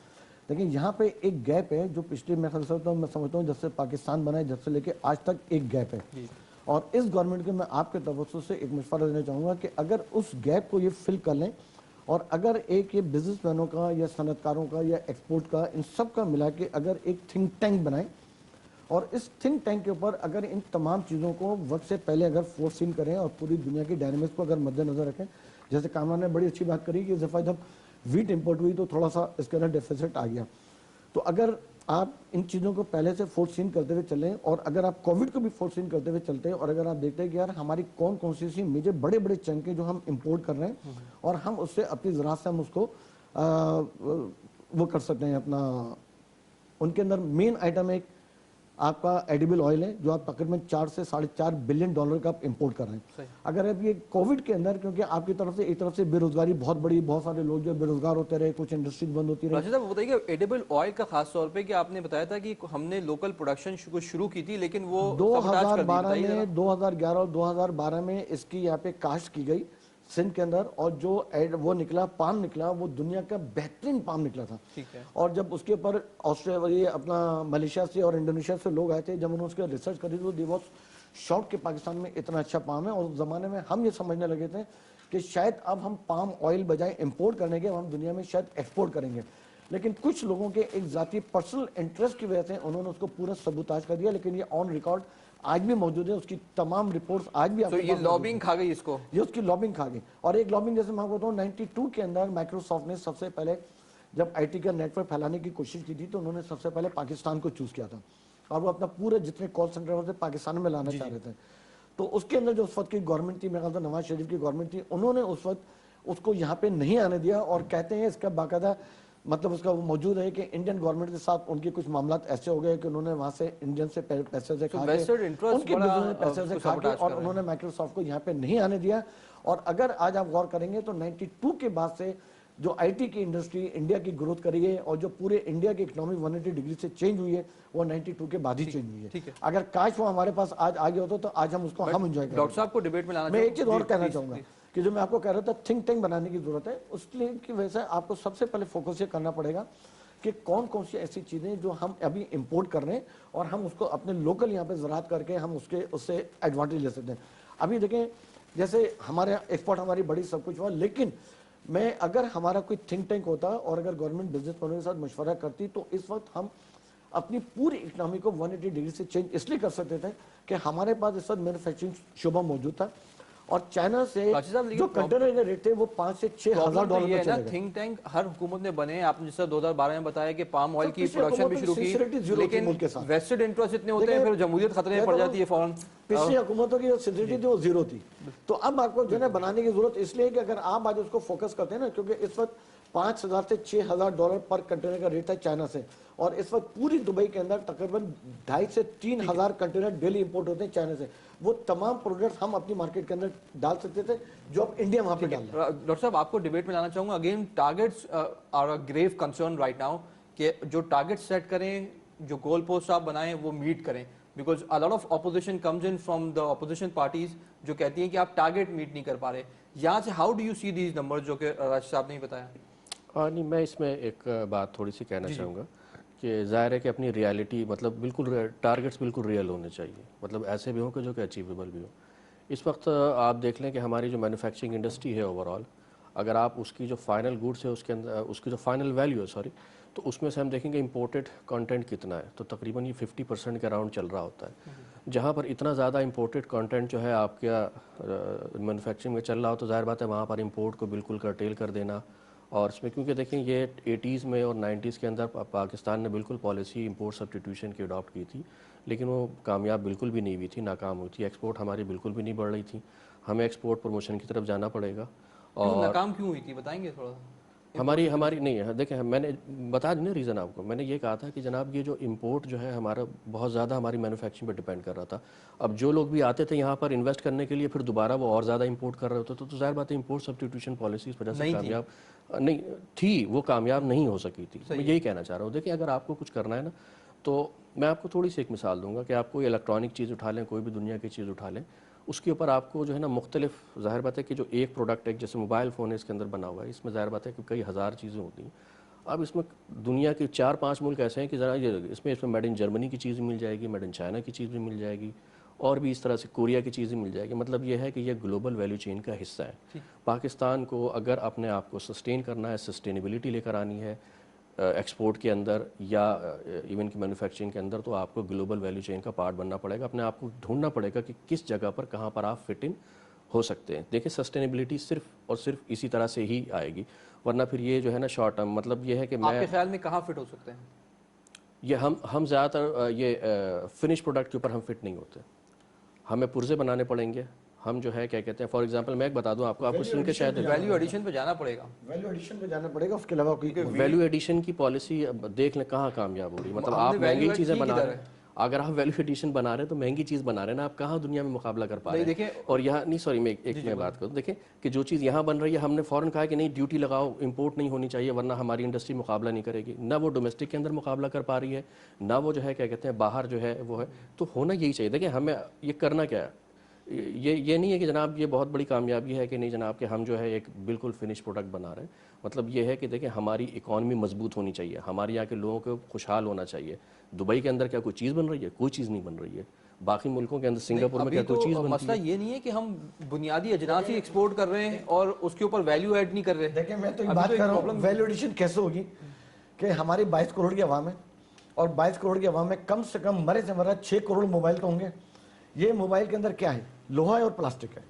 लेकिन यहाँ पे एक गैप है जो पिछले मैं समझता हूँ जब से पाकिस्तान बना है जब से लेके आज तक एक गैप है। और इस गवर्नमेंट के मैं आपके तवज्जो से एक मशवरा देना चाहूँगा कि अगर उस गैप को ये फिल कर लें और अगर एक ये बिजनेसमैनों का या सनतकारों का या एक्सपोर्ट का इन सब का मिला के अगर एक थिंक टैंक बनाएं और इस थिंक टैंक के ऊपर अगर इन तमाम चीज़ों को वक्त से पहले अगर फोर्सिंग करें और पूरी दुनिया की डायनामिक्स को अगर मद्देनजर रखें, जैसे कामरान ने बड़ी अच्छी बात करी कि इस दफ़ा जब वीट इंपोर्ट हुई तो थोड़ा सा इसके अंदर डेफिसिट आ गया। तो अगर आप इन चीज़ों को पहले से फोर्सिंग करते हुए चलें और अगर आप कोविड को भी फोर्सिंग करते हुए चलते हैं और अगर आप देखते हैं कि यार हमारी कौन कौन सी मेजर बड़े बड़े चंके जो हम इंपोर्ट कर रहे हैं और हम उससे अपनी ज़राअत से हम उसको वो कर सकते हैं अपना, उनके अंदर मेन आइटम एक आपका एडिबल ऑयल है जो आप तकरीबन 4 से $4.5 बिलियन का आप इंपोर्ट कर रहे हैं। अगर अब ये कोविड के अंदर क्योंकि आपकी तरफ से एक तरफ से बेरोजगारी बहुत बड़ी, बहुत सारे लोग जो बेरोजगार होते रहे, कुछ इंडस्ट्रीज बंद होती रही। साहब बताइए एडिबल ऑयल का खास तौर पे कि आपने बताया था कि हमने लोकल प्रोडक्शन शुरू की थी लेकिन वो 2012 में 2011 और 2012 में इसकी यहाँ पे काश्त की गई सिंध के अंदर और जो वो निकला पाम निकला वो दुनिया का बेहतरीन पाम निकला था। ठीक है। और जब उसके ऊपर ऑस्ट्रेलिया अपना मलेशिया से और इंडोनेशिया से लोग आए थे, जब उन्होंने उसके रिसर्च करी तो दे वाज शॉक कि पाकिस्तान में इतना अच्छा पाम है। और उस जमाने में हम ये समझने लगे थे कि शायद अब हम पाम ऑयल बजाय इंपोर्ट करने के हम दुनिया में शायद एक्सपोर्ट करेंगे, लेकिन कुछ लोगों के एक जाती पर्सनल इंटरेस्ट की वजह से उन्होंने उसको पूरा सबूताज कर दिया। लेकिन ये ऑन रिकॉर्ड आज भी मौजूद है, उसकी तमाम रिपोर्ट्स आज भी तो ये लॉबिंग खा गई इसको, ये उसकी लॉबिंग खा गई। और एक लॉबिंग जैसे मैं आपको बताऊं 92 के अंदर माइक्रोसॉफ्ट ने सबसे पहले जब आईटी का नेटवर्क फैलाने की कोशिश की थी तो उन्होंने सबसे पहले पाकिस्तान को चूज किया था और वो अपना पूरे जितने कॉल सेंटर थे पाकिस्तान में लाना चाह रहे थे। तो उसके अंदर जो उस वक्त की गवर्नमेंट थी, मेरे ख्याल से नवाज शरीफ की गवर्नमेंट थी, उन्होंने उस वक्त उसको यहाँ पे नहीं आने दिया और कहते हैं इसका बाकायदा मतलब उसका वो मौजूद है कि इंडियन गवर्नमेंट के साथ उनके कुछ मामला ऐसे हो गए कि उन्होंने वहां से इंडियन से पैसे से खा के उनके बिजनेस में पैसे से खा के और उन्होंने माइक्रोसॉफ्ट को यहाँ पे नहीं आने दिया। और अगर आज आप गौर करेंगे तो 92 के बाद से जो आईटी की इंडस्ट्री इंडिया की ग्रोथ करी है और जो पूरे इंडिया की इकोनॉमी 180 डिग्री से चेंज हुई है वो 92 के बाद ही चेंज हुई है। अगर काश वो हमारे पास आज आगे होता तो आज हम उसको हम एंजॉय करें। डॉक्टर साहब को डिबेट में लाना मैं एक चीज और कहना चाहूंगा कि जो मैं आपको कह रहा था थिंक टैंक बनाने की जरूरत है, उसके की वजह से आपको सबसे पहले फोकस ये करना पड़ेगा कि कौन कौन सी ऐसी चीजें जो हम अभी इंपोर्ट कर रहे हैं और हम उसको अपने लोकल यहाँ पे ज़राअत करके हम उससे एडवांटेज ले सकते हैं। अभी देखें जैसे हमारे एक्सपोर्ट हमारी बड़ी सब कुछ हुआ, लेकिन मैं अगर हमारा कोई थिंक टैंक होता और अगर गवर्नमेंट बिजनेस मैनों के साथ मशवरा करती तो इस वक्त हम अपनी पूरी इकोनॉमी को 180 डिग्री से चेंज इसलिए कर सकते थे कि हमारे पास इस वक्त मैन्युफैक्चरिंग शोबा मौजूद था और चाइना से काशी साहब, लेकिन जो कंटेनर के रेट थे वो 5 से 6 हजार डॉलर में चले गए। थिंक टैंक हर हुकूमत में बने, आपने जैसा 2012 में बताया कि पाम ऑयल की पिछली प्रोडक्शन भी हुकूमतों शुरू की sincerity की, zero थी लेकिन मुल्क के साथ। वेस्टेड इंटरेस्ट इतने होते हैं, फिर जमहूरियत खतरे में पड़ जाती है फौरन। पिछली हुकूमतों की जो सिंसिरिटी थी वो जीरो थी। तो अब आपको जो है बनाने की जरूरत इसलिए कि अगर आप आज उसको फोकस करते हैं ना, क्योंकि इस वक्त 5,000 से 6,000 डॉलर पर कंटेनर का रेट है चाइना से, और इस वक्त पूरी दुबई के अंदर तकरीबन 2,500 से 3,000 कंटेनर डेली इंपोर्ट होते हैं चाइना से। वो तमाम प्रोडक्ट्स हम अपनी मार्केट के अंदर डाल सकते थे जो अब इंडिया वहां पे डाल रहा है। डॉक्टर साहब, आपको डिबेट में लाना चाहूंगा। Again targets are a grave concern right now, कि जो टारगेट सेट करें, जो गोल पोस्ट आप बनाएं वो मीट करें, because a lot of opposition comes in from the opposition parties जो कहती हैं कि आप टारगेट मीट नहीं कर पा रहे। यहाँ से how do you see these numbers जो कि राज साहब ने बताया? नहीं, मैं इसमें एक बात थोड़ी सी कहना चाहूँगा कि ज़ाहिर है कि अपनी रियलिटी मतलब बिल्कुल टारगेट्स बिल्कुल रियल होने चाहिए, मतलब ऐसे भी हों कि जो कि अचीवेबल भी हो। इस वक्त आप देख लें कि हमारी जो मैन्युफैक्चरिंग इंडस्ट्री है ओवरऑल, अगर आप उसकी जो फाइनल गुड्स है उसके अंदर उसकी जो फाइनल वैल्यू है सॉरी, तो उसमें से हम देखेंगे इंपोर्टेड कंटेंट कितना है, तो तकरीबन ये 50% के अराउंड चल रहा होता है। जहाँ पर इतना ज़्यादा इंपोर्टेड कंटेंट जो है आपका मैन्युफैक्चरिंग में चल रहा हो, तो ज़ाहिर बात है वहाँ पर इंपोर्ट को बिल्कुल कर्टेल कर देना। और इसमें क्योंकि देखें ये 80s में और 90s के अंदर पाकिस्तान ने बिल्कुल पॉलिसी इंपोर्ट सब्स्टिट्यूशन की अडॉप्ट की थी, लेकिन वो कामयाब बिल्कुल भी नहीं हुई थी, नाकाम हुई थी। एक्सपोर्ट हमारी बिल्कुल भी नहीं बढ़ रही थी, हमें एक्सपोर्ट प्रमोशन की तरफ जाना पड़ेगा। और नाकाम क्यों हुई थी बताएंगे थोड़ा? हमारी नहीं है, देखें मैंने बता दी ना रीज़न आपको। मैंने ये कहा था कि जनाब ये जो इंपोर्ट जो है हमारा बहुत ज़्यादा हमारी मैन्युफैक्चरिंग पर डिपेंड कर रहा था। अब जो लोग भी आते थे यहाँ पर इन्वेस्ट करने के लिए, फिर दोबारा वो और ज़्यादा इंपोर्ट कर रहे होते, तो ज़ाहिर बात है इंपोर्ट सब्स्टिट्यूशन पॉलिसी इस वजह से कामयाब नहीं थी, वो कामयाब नहीं हो सकी थी। मैं यही कहना चाह रहा हूँ। देखिए अगर आपको कुछ करना है ना, तो मैं आपको थोड़ी सी एक मिसाल दूंगा कि आप कोई इलेक्ट्रॉनिक चीज़ उठा लें, कोई भी दुनिया की चीज़ उठा लें, उसके ऊपर आपको जो है ना मुख्तलिफ, ज़ाहिर बात है कि जो एक प्रोडक्ट है, जैसे मोबाइल फ़ोन है इसके अंदर बना हुआ है, इसमें ज़ाहिर बात है कि कई हज़ार चीज़ें होती हैं। अब इसमें दुनिया के 4-5 मुल्क ऐसे हैं कि ज़रा ये इसमें मेड इन जर्मनी की चीज़ भी मिल जाएगी, मेड इन चाइना की चीज़ भी मिल जाएगी, और भी इस तरह से कोरिया की चीज़ें मिल जाएगी। मतलब ये है कि ये ग्लोबल वैल्यू चेन का हिस्सा है। पाकिस्तान को अगर अपने आप को सस्टेन करना है, सस्टेनेबिलिटी लेकर आनी है एक्सपोर्ट के अंदर या इवन की मैन्युफैक्चरिंग के अंदर, तो आपको ग्लोबल वैल्यू चेन का पार्ट बनना पड़ेगा। अपने आप को ढूंढना पड़ेगा कि किस जगह पर कहाँ पर आप फिट इन हो सकते हैं। देखिए सस्टेनेबिलिटी सिर्फ और सिर्फ इसी तरह से ही आएगी, वरना फिर ये जो है ना शॉर्ट टर्म, मतलब ये है कि मैं आपके ख्याल में कहाँ फिट हो सकते हैं? ये हम ज़्यादातर ये फिनिश प्रोडक्ट के ऊपर हम फिट नहीं होते, हमें पुर्जे बनाने पड़ेंगे। हम जो है क्या कहते हैं, फॉर एग्जांपल मैं एक बता दूं आपको सुन के शायद वैल्यू एडिशन पे जाना पड़ेगा, वैल्यू एडिशन पे जाना पड़ेगा, उसके अलावा कोई वैल्यू एडिशन की पॉलिसी देख लें कहाँ कामयाब हो रही है। मतलब आप महंगी चीज़ें बना रहे हैं, अगर आप वैल्यू एडिशन बना रहे हैं तो महंगी चीज़ बना रहे हैं ना, आप कहाँ दुनिया में मुकाबला कर पा रहे हैं। और यहाँ नहीं, सॉरी मैं एक बात करूँ, देखें कि जो चीज़ यहाँ बन रही है, हमने फ़ौरन कहा कि नहीं ड्यूटी लगाओ, इंपोर्ट नहीं होनी चाहिए, वरना हमारी इंडस्ट्री मुकाबला नहीं करेगी। ना वो डोमेस्टिक के अंदर मुकाबला कर पा रही है, ना वो जो है क्या कहते हैं बाहर जो है वो है। तो होना यही चाहिए। देखिए हमें ये करना क्या है, ये नहीं है कि जनाब ये बहुत बड़ी कामयाबी है कि नहीं जनाब कि हम जो है एक बिल्कुल फिनिश प्रोडक्ट बना रहे हैं। मतलब ये है कि देखिए हमारी इकॉनमी मजबूत होनी चाहिए, हमारे यहाँ के लोगों को खुशहाल होना चाहिए। दुबई के अंदर क्या कोई चीज़ बन रही है? कोई चीज़ नहीं बन रही है। बाकी मुल्कों के अंदर, सिंगापुर में क्या कोई चीज़ बनती है? मसला ये नहीं है कि हम बुनियादी अजनास ही एक्सपोर्ट कर रहे हैं और उसके ऊपर वैल्यू ऐड नहीं कर रहे। देखिए मैं तो एक बात कर रहा हूँ, वैल्यू एडिशन कैसे होगी कि हमारी 22 करोड़ की आवाम है, और 22 करोड़ की आवाम में कम से कम मरे से मरा 6 करोड़ मोबाइल तो होंगे। ये मोबाइल के अंदर क्या है? लोहा है और प्लास्टिक है,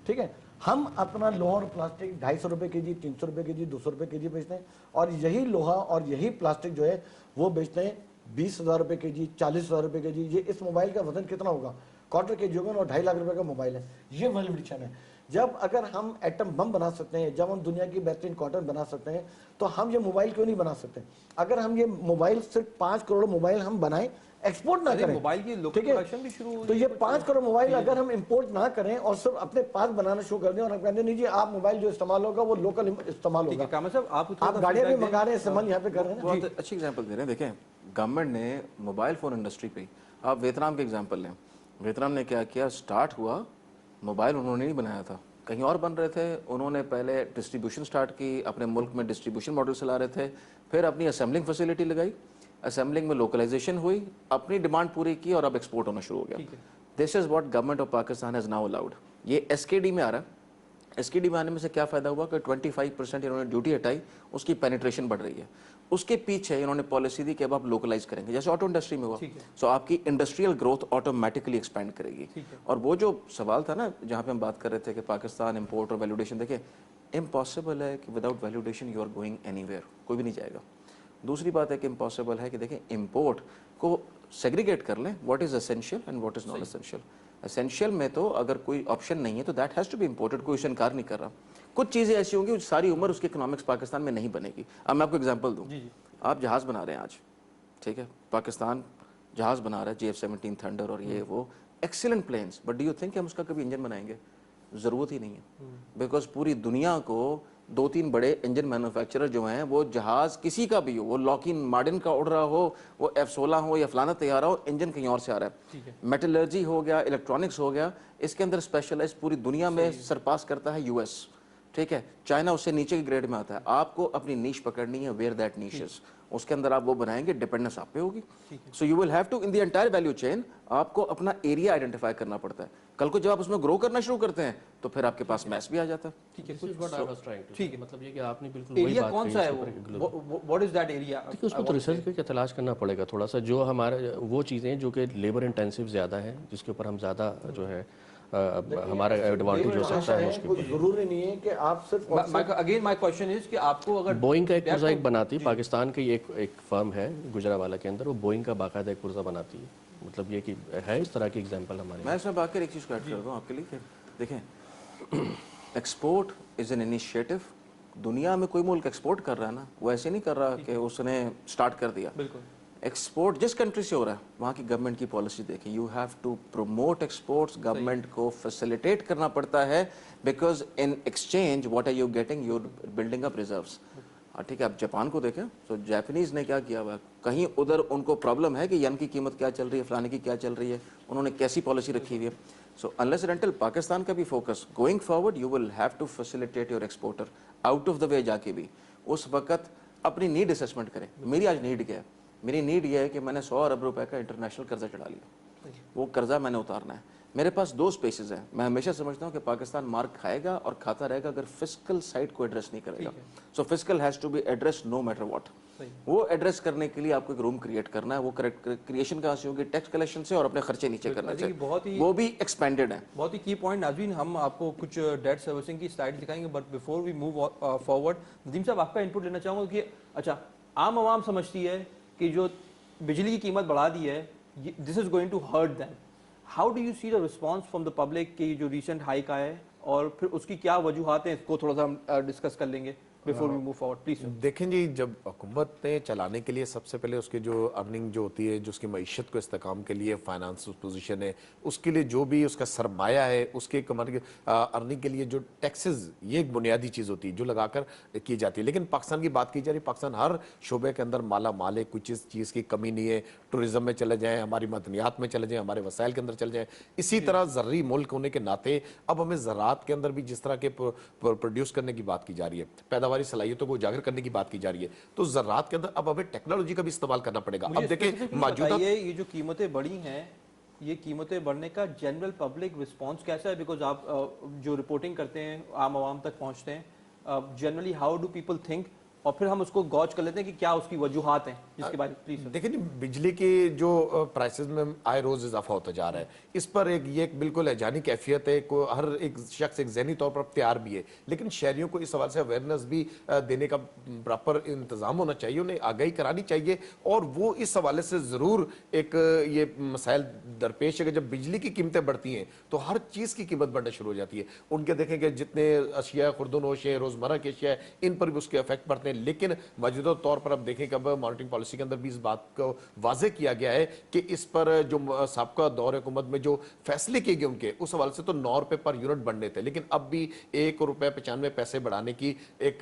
ठीक है। हम अपना लोहा और प्लास्टिक 250 रुपए के जी, 300 रुपए के जी, 200 रुपए के जी बेचते हैं, और यही लोहा और यही प्लास्टिक जो है वो बेचते हैं 20,000 रुपए के जी, 40,000 रुपए के जी। ये इस मोबाइल का वजन कितना होगा? क्वार्टर के जी होगा, और 2.5 लाख रुपए का मोबाइल है। ये वैल्यू एडिशन है। जब अगर हम एटम बम बना सकते हैं, जब हम दुनिया की बेहतरीन कॉटन बना सकते हैं, तो हम ये मोबाइल क्यों नहीं बना सकते? अगर हम ये मोबाइल सिर्फ 5 करोड़ मोबाइल हम बनाएं, एक्सपोर्ट ना करें, मोबाइल की लोकल प्रोडक्शन भी शुरू, तो ये 5 करोड़ मोबाइल अगर हम इंपोर्ट ना करें और सिर्फ अपने पास बनाना शुरू कर दें, और हम कहते नहीं जी आप मोबाइल जो इस्तेमाल होगा वो लोकल इस्तेमाल होगा। आप गाड़ियां भी मंगा रहे हैं, इस्तेमाल यहाँ पे कर रहे हैं। बहुत अच्छी एग्जांपल दे रहे हैं। देखें गवर्नमेंट ने मोबाइल फ़ोन इंडस्ट्री पे, आप वियतनाम के एग्जांपल लें, वियतनाम ने क्या किया, स्टार्ट हुआ मोबाइल उन्होंने नहीं बनाया था, कहीं और बन रहे थे। उन्होंने पहले डिस्ट्रीब्यूशन स्टार्ट की, अपने मुल्क में डिस्ट्रीब्यूशन मॉडल चला रहे थे, फिर अपनी असेंबलिंग फैसिलिटी लगाई, असेंबलिंग में लोकलाइजेशन हुई, अपनी डिमांड पूरी की, और अब एक्सपोर्ट होना शुरू हो गया। This is what government of Pakistan has now allowed. ये एसकेडी में आ रहा है, इसकी डिमांड में से क्या फ़ायदा हुआ कि 25% इन्होंने ड्यूटी हटाई, उसकी पेनिट्रेशन बढ़ रही है। उसके पीछे इन्होंने पॉलिसी दी कि अब आप लोकलाइज करेंगे, जैसे ऑटो इंडस्ट्री में हुआ। सो आपकी इंडस्ट्रियल ग्रोथ ऑटोमेटिकली एक्सपैंड करेगी। और वो जो सवाल था ना जहाँ पे हम बात कर रहे थे कि पाकिस्तान इंपोर्ट और वैल्यूडेशन, देखिए इम्पॉसिबल है कि without valuation you are going anywhere, कोई भी नहीं जाएगा। दूसरी बात है कि इम्पॉसिबल है कि देखिए इंपोर्ट को सेग्रीगेट कर लें, what is essential and what is not essential. Essential में तो अगर कोई ऑप्शन नहीं है तो that has to be imported, कोई उसे इनकार नहीं कर रहा। कुछ चीज़ें ऐसी होंगी जो सारी उम्र उसकी इकोनॉमिक्स पाकिस्तान में नहीं बनेगी। अब मैं आपको एग्जांपल दूं, आप जहाज़ बना रहे हैं आज, ठीक है, पाकिस्तान जहाज़ बना रहा है JF-17 थंडर और ये वो excellent planes, but do you think हम उसका कभी इंजन बनाएंगे? ज़रूरत ही नहीं है, बिकॉज पूरी दुनिया को 2-3 बड़े इंजन मैन्युफैक्चरर जो हैं वो जहाज़ किसी का भी हो, वो लॉकहीड मार्टिन का उड़ रहा हो, वो F-16 हो या फलाना तैयार हो, इंजन कहीं और से आ रहा है। मेटलर्जी हो गया, इलेक्ट्रॉनिक्स हो गया, इसके अंदर स्पेशलाइज पूरी दुनिया में सरपास करता है US, ठीक है। चाइना उससे नीचे के ग्रेड में आता है। आपको अपनी नीश पकड़नी है, वेयर दैट नीश इज, उसके अंदर आप वो बनाएंगे, डिपेंडेंस आप पे होगी। So you will have to in the entire value chain आपको अपना एरिया आइडेंटिफाई करना पड़ता है। कल को जब आप उसमें ग्रो करना शुरू करते हैं तो फिर आपके पास मैस भी आ जाता है। ठीक है, ठीक है, मतलब ये कि आपने बिल्कुल वही एरिया बात कौन कही सा है इसके ऊपर वो, व्हाट इज दैट एरिया? देखिए उसको तो रिसर्च करके तलाश करना पड़ेगा थोड़ा सा, जो हमारे वो चीज़ें जो कि लेबर इंटेंसिव ज़्यादा है, जिसके ऊपर हम ज़्यादा जो है हमारा एडवांटेज हो सकता है उसके ऊपर। जरूरी नहीं है कि आप सिर्फ अगेन माय क्वेश्चन इज कि आपको अगर बोइंग का एक पुर्जा एक बनाती, पाकिस्तान की एक फर्म है गुजरावाला के अंदर, वो बोइंग का बाकायदा एक पुर्जा बनाती है। मतलब ये कि है इस तरह की एग्जांपल हमारे। मैं इसमें बाकी एक चीज़ को ऐड कर दूँ आपके लिए कि देखें, एक्सपोर्ट इज़ एन इनिशिएटिव। दुनिया में कोई मुल्क एक्सपोर्ट कर रहा है ना, वो ऐसे नहीं कर रहा कि उसने स्टार्ट कर दिया। बिल्कुल एक्सपोर्ट जिस कंट्री से हो रहा है वहाँ की गवर्नमेंट की पॉलिसी देखें। You have to promote exports, government को फैसिलिटेट करना पड़ता है, because in exchange what are you getting, you building up reserves. ठीक है, आप जापान को देखें तो जापानीज ने क्या किया हुआ, कहीं उधर उनको प्रॉब्लम है कि यन की कीमत क्या चल रही है, फलाने की क्या चल रही है, उन्होंने कैसी पॉलिसी रखी हुई है। So unless and until Pakistan का भी focus going forward, you will have to facilitate your exporter out of the way जाके भी उस वक्त अपनी नीड असेसमेंट करें। मेरी आज नीड क्या है? मेरी नीड ये है कि मैंने 100 अरब रुपए का इंटरनेशनल कर्जा चढ़ा लिया, वो कर्जा मैंने उतारना है। मेरे पास 2 स्पेसेस हैं। मैं हमेशा समझता हूँ कि पाकिस्तान मार्क खाएगा और खाता रहेगा अगर फिस्कल साइड को एड्रेस नहीं करेगा। So fiscal has to be address no matter what. वो एड्रेस करने के लिए आपको एक रूम क्रिएट करना है। वो क्रिएशन कहाँ से होगी? टैक्स कलेक्शन से और अपने खर्चे नीचे करने से। वो भी एक्सपेंडेड है। बहुत ही की पॉइंट नाज़रीन, हम आपको कुछ डेट सर्विसिंग की स्लाइड दिखाएंगे, but before we move forward, Nadeem sahab आपका इनपुट लेना चाहूँगा कि अच्छा, आम आवाम समझती है कि जो बिजली की कीमत बढ़ा दी है, this is going to hurt them. How do you see the response from the public कि जो रिसेंट हाइक आया है और फिर उसकी क्या वजूहात हैं, इसको थोड़ा सा हम डिस्कस कर लेंगे before we move forward please. देखें जी, जब हुकूमत ने चलाने के लिए सबसे पहले उसके जो अर्निंग जो होती है, जो उसकी मईशत को इस्तेकाम के लिए फाइनेंस पोजीशन है, उसके लिए जो भी उसका सरमाया है, उसके कमाने अर्निंग के लिए जो टैक्सेस, ये एक बुनियादी चीज़ होती है जो लगाकर की जाती है। लेकिन पाकिस्तान की बात की जा रही है, पाकिस्तान हर शोबे के अंदर माला माल है, कुछ चीज़ की कमी नहीं है। टूरिज्म में चले जाएँ, हमारी मदनियात में चले जाएँ, हमारे वसाइल के अंदर चले जाएँ। इसी तरह ज़र्री मुल्क होने के नाते अब हमें ज़राअत के अंदर भी जिस तरह के प्रोड्यूस करने की बात की जा रही है, पैदावारी सलाहियतों को उजागर करने की बात की जा रही है, तो ज़राअत के अंदर अब हमें टेक्नोलॉजी का भी इस्तेमाल करना पड़ेगा। अब देखें मौजूदा ये जो कीमतें बढ़ी हैं, ये कीमतें बढ़ने का जनरल पब्लिक रिस्पांस कैसा है? बिकॉज आप जो रिपोर्टिंग करते हैं आम आवाम तक पहुंचते हैं, generally how do people think, और फिर हम उसको गौच कर लेते हैं कि क्या उसकी वजूहात हैं, जिसके बारे में प्लीज। देखिए जी, बिजली की जो प्राइसेस में आए रोज इजाफा होता जा रहा है, इस पर ये एक बिल्कुल हैजानी कैफियत है। को हर एक शख्स एक ज़हनी तौर पर तैयार भी है, लेकिन शहरियों को इस सवाल से अवेयरनेस भी देने का प्रॉपर इंतजाम होना चाहिए, उन्हें आगाही करानी चाहिए। और वो इस हवाले से ज़रूर एक ये मसाइल दरपेश है कि जब बिजली की कीमतें बढ़ती हैं तो हर चीज़ की कीमत बढ़ना शुरू हो जाती है। उनके देखेंगे जितने अशिया खुर्दनोश हैं, रोज़मर्रा के अशिया, इन पर भी उसके इफेक्ट पड़ते हैं। लेकिन मौजूदा तौर पर अब देखें कि अब मॉनिटरिंग पॉलिसी के अंदर भी इस बात को वाजे किया गया है कि इस पर जो साबका दौर हुकूमत में जो फैसले किए गए उनके, उस हवाले से तो 9 रुपए पर यूनिट बढ़ने थे, लेकिन अब भी 1 रुपये 95 पैसे बढ़ाने की एक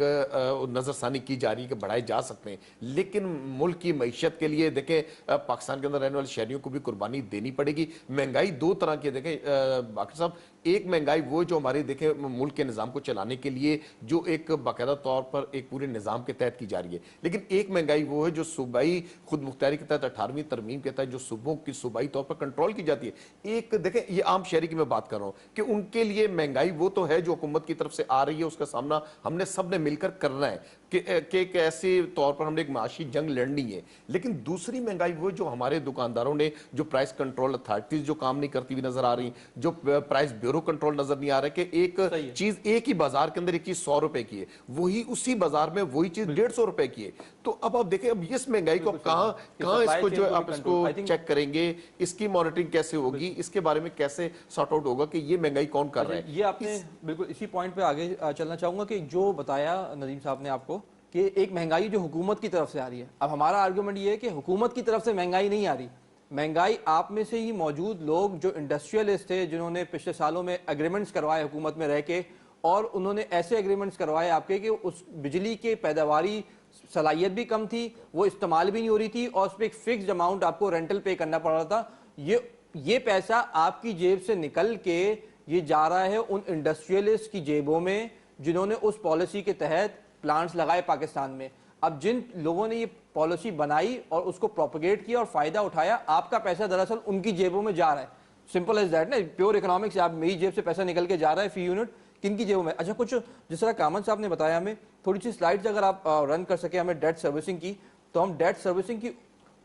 नजरसानी की जा रही है कि बढ़ाए जा सकते हैं। लेकिन मुल्क की मईशत के लिए देखें, पाकिस्तान के अंदर रहने वाले शहरियों को भी कुर्बानी देनी पड़ेगी। महंगाई 2 तरह की है। देखें बाकी साहब, ایک महंगाई वो जो हमारे देखें मुल्क के निज़ाम को चलाने के लिए जो एक बाकायदा तौर पर एक पूरे निज़ाम के तहत की जा रही है, लेकिन एक महंगाई वो है जो सूबाई खुद मुख्तारी के तहत 18वीं तरमीम के तहत जो सूबों की सूबाई तौर पर कंट्रोल की जाती है। एक देखें ये आम शहरी की मैं बात कर रहा हूँ कि उनके लिए महंगाई वो तो है जो हुकूमत की तरफ से आ रही है, उसका सामना हमने सब ने मिलकर करना है कि एक ऐसे तौर पर हमने एक माशी जंग लड़नी है। लेकिन दूसरी महंगाई वो जो हमारे दुकानदारों ने जो प्राइस कंट्रोल अथॉरिटीज जो काम नहीं करती हुई नजर आ रही, जो प्राइस ब्यूरो कंट्रोल नजर नहीं आ रहा कि एक चीज एक ही बाजार के अंदर एक चीज 100 रुपए की है, वही उसी बाजार में वही चीज 150 रुपए की है। तो अब आप देखें अब इस महंगाई को कहां इसको जो आप इसको चेक करेंगे, इसकी मॉनिटरिंग कैसे होगी, इसके बारे में कैसे सॉर्ट आउट होगा कि ये महंगाई कौन कर रहा है। ये आपने बिल्कुल इसी पॉइंट पे आगे चलना चाहूंगा कि जो बताया नदीम साहब ने आपको कि एक महंगाई जो हुकूमत की तरफ से आ रही है। अब हमारा आर्गुमेंट ये है कि हुकूमत की तरफ से महंगाई नहीं आ रही, महंगाई आप में से ही मौजूद लोग जो इंडस्ट्रियलिस्ट थे, जिन्होंने पिछले सालों में एग्रीमेंट्स करवाए हुकूमत में रह के, और उन्होंने ऐसे एग्रीमेंट्स करवाए आपके कि उस बिजली के पैदावारी सलाहियत भी कम थी, वो इस्तेमाल भी नहीं हो रही थी, और उस पर एक फिक्स्ड अमाउंट आपको रेंटल पे करना पड़ रहा था। ये पैसा आपकी जेब से निकल के ये जा रहा है उन इंडस्ट्रियलिस्ट की जेबों में जिन्होंने उस पॉलिसी के तहत प्लांट्स लगाए पाकिस्तान में। अब जिन लोगों ने ये पॉलिसी बनाई और उसको प्रोपेगेट किया और फायदा उठाया, आपका पैसा दरअसल उनकी जेबों में जा रहा है। सिंपल एज दैट ना, प्योर इकोनॉमिक्स। आप मेरी जेब से पैसा निकल के जा रहा है फी यूनिट, किन की जेबों में। अच्छा, कुछ जिस तरह कामन साहब ने बताया, हमें थोड़ी सी स्लाइड्स अगर आप रन कर सके हमें डेट सर्विसिंग की, तो हम डेट सर्विसिंग की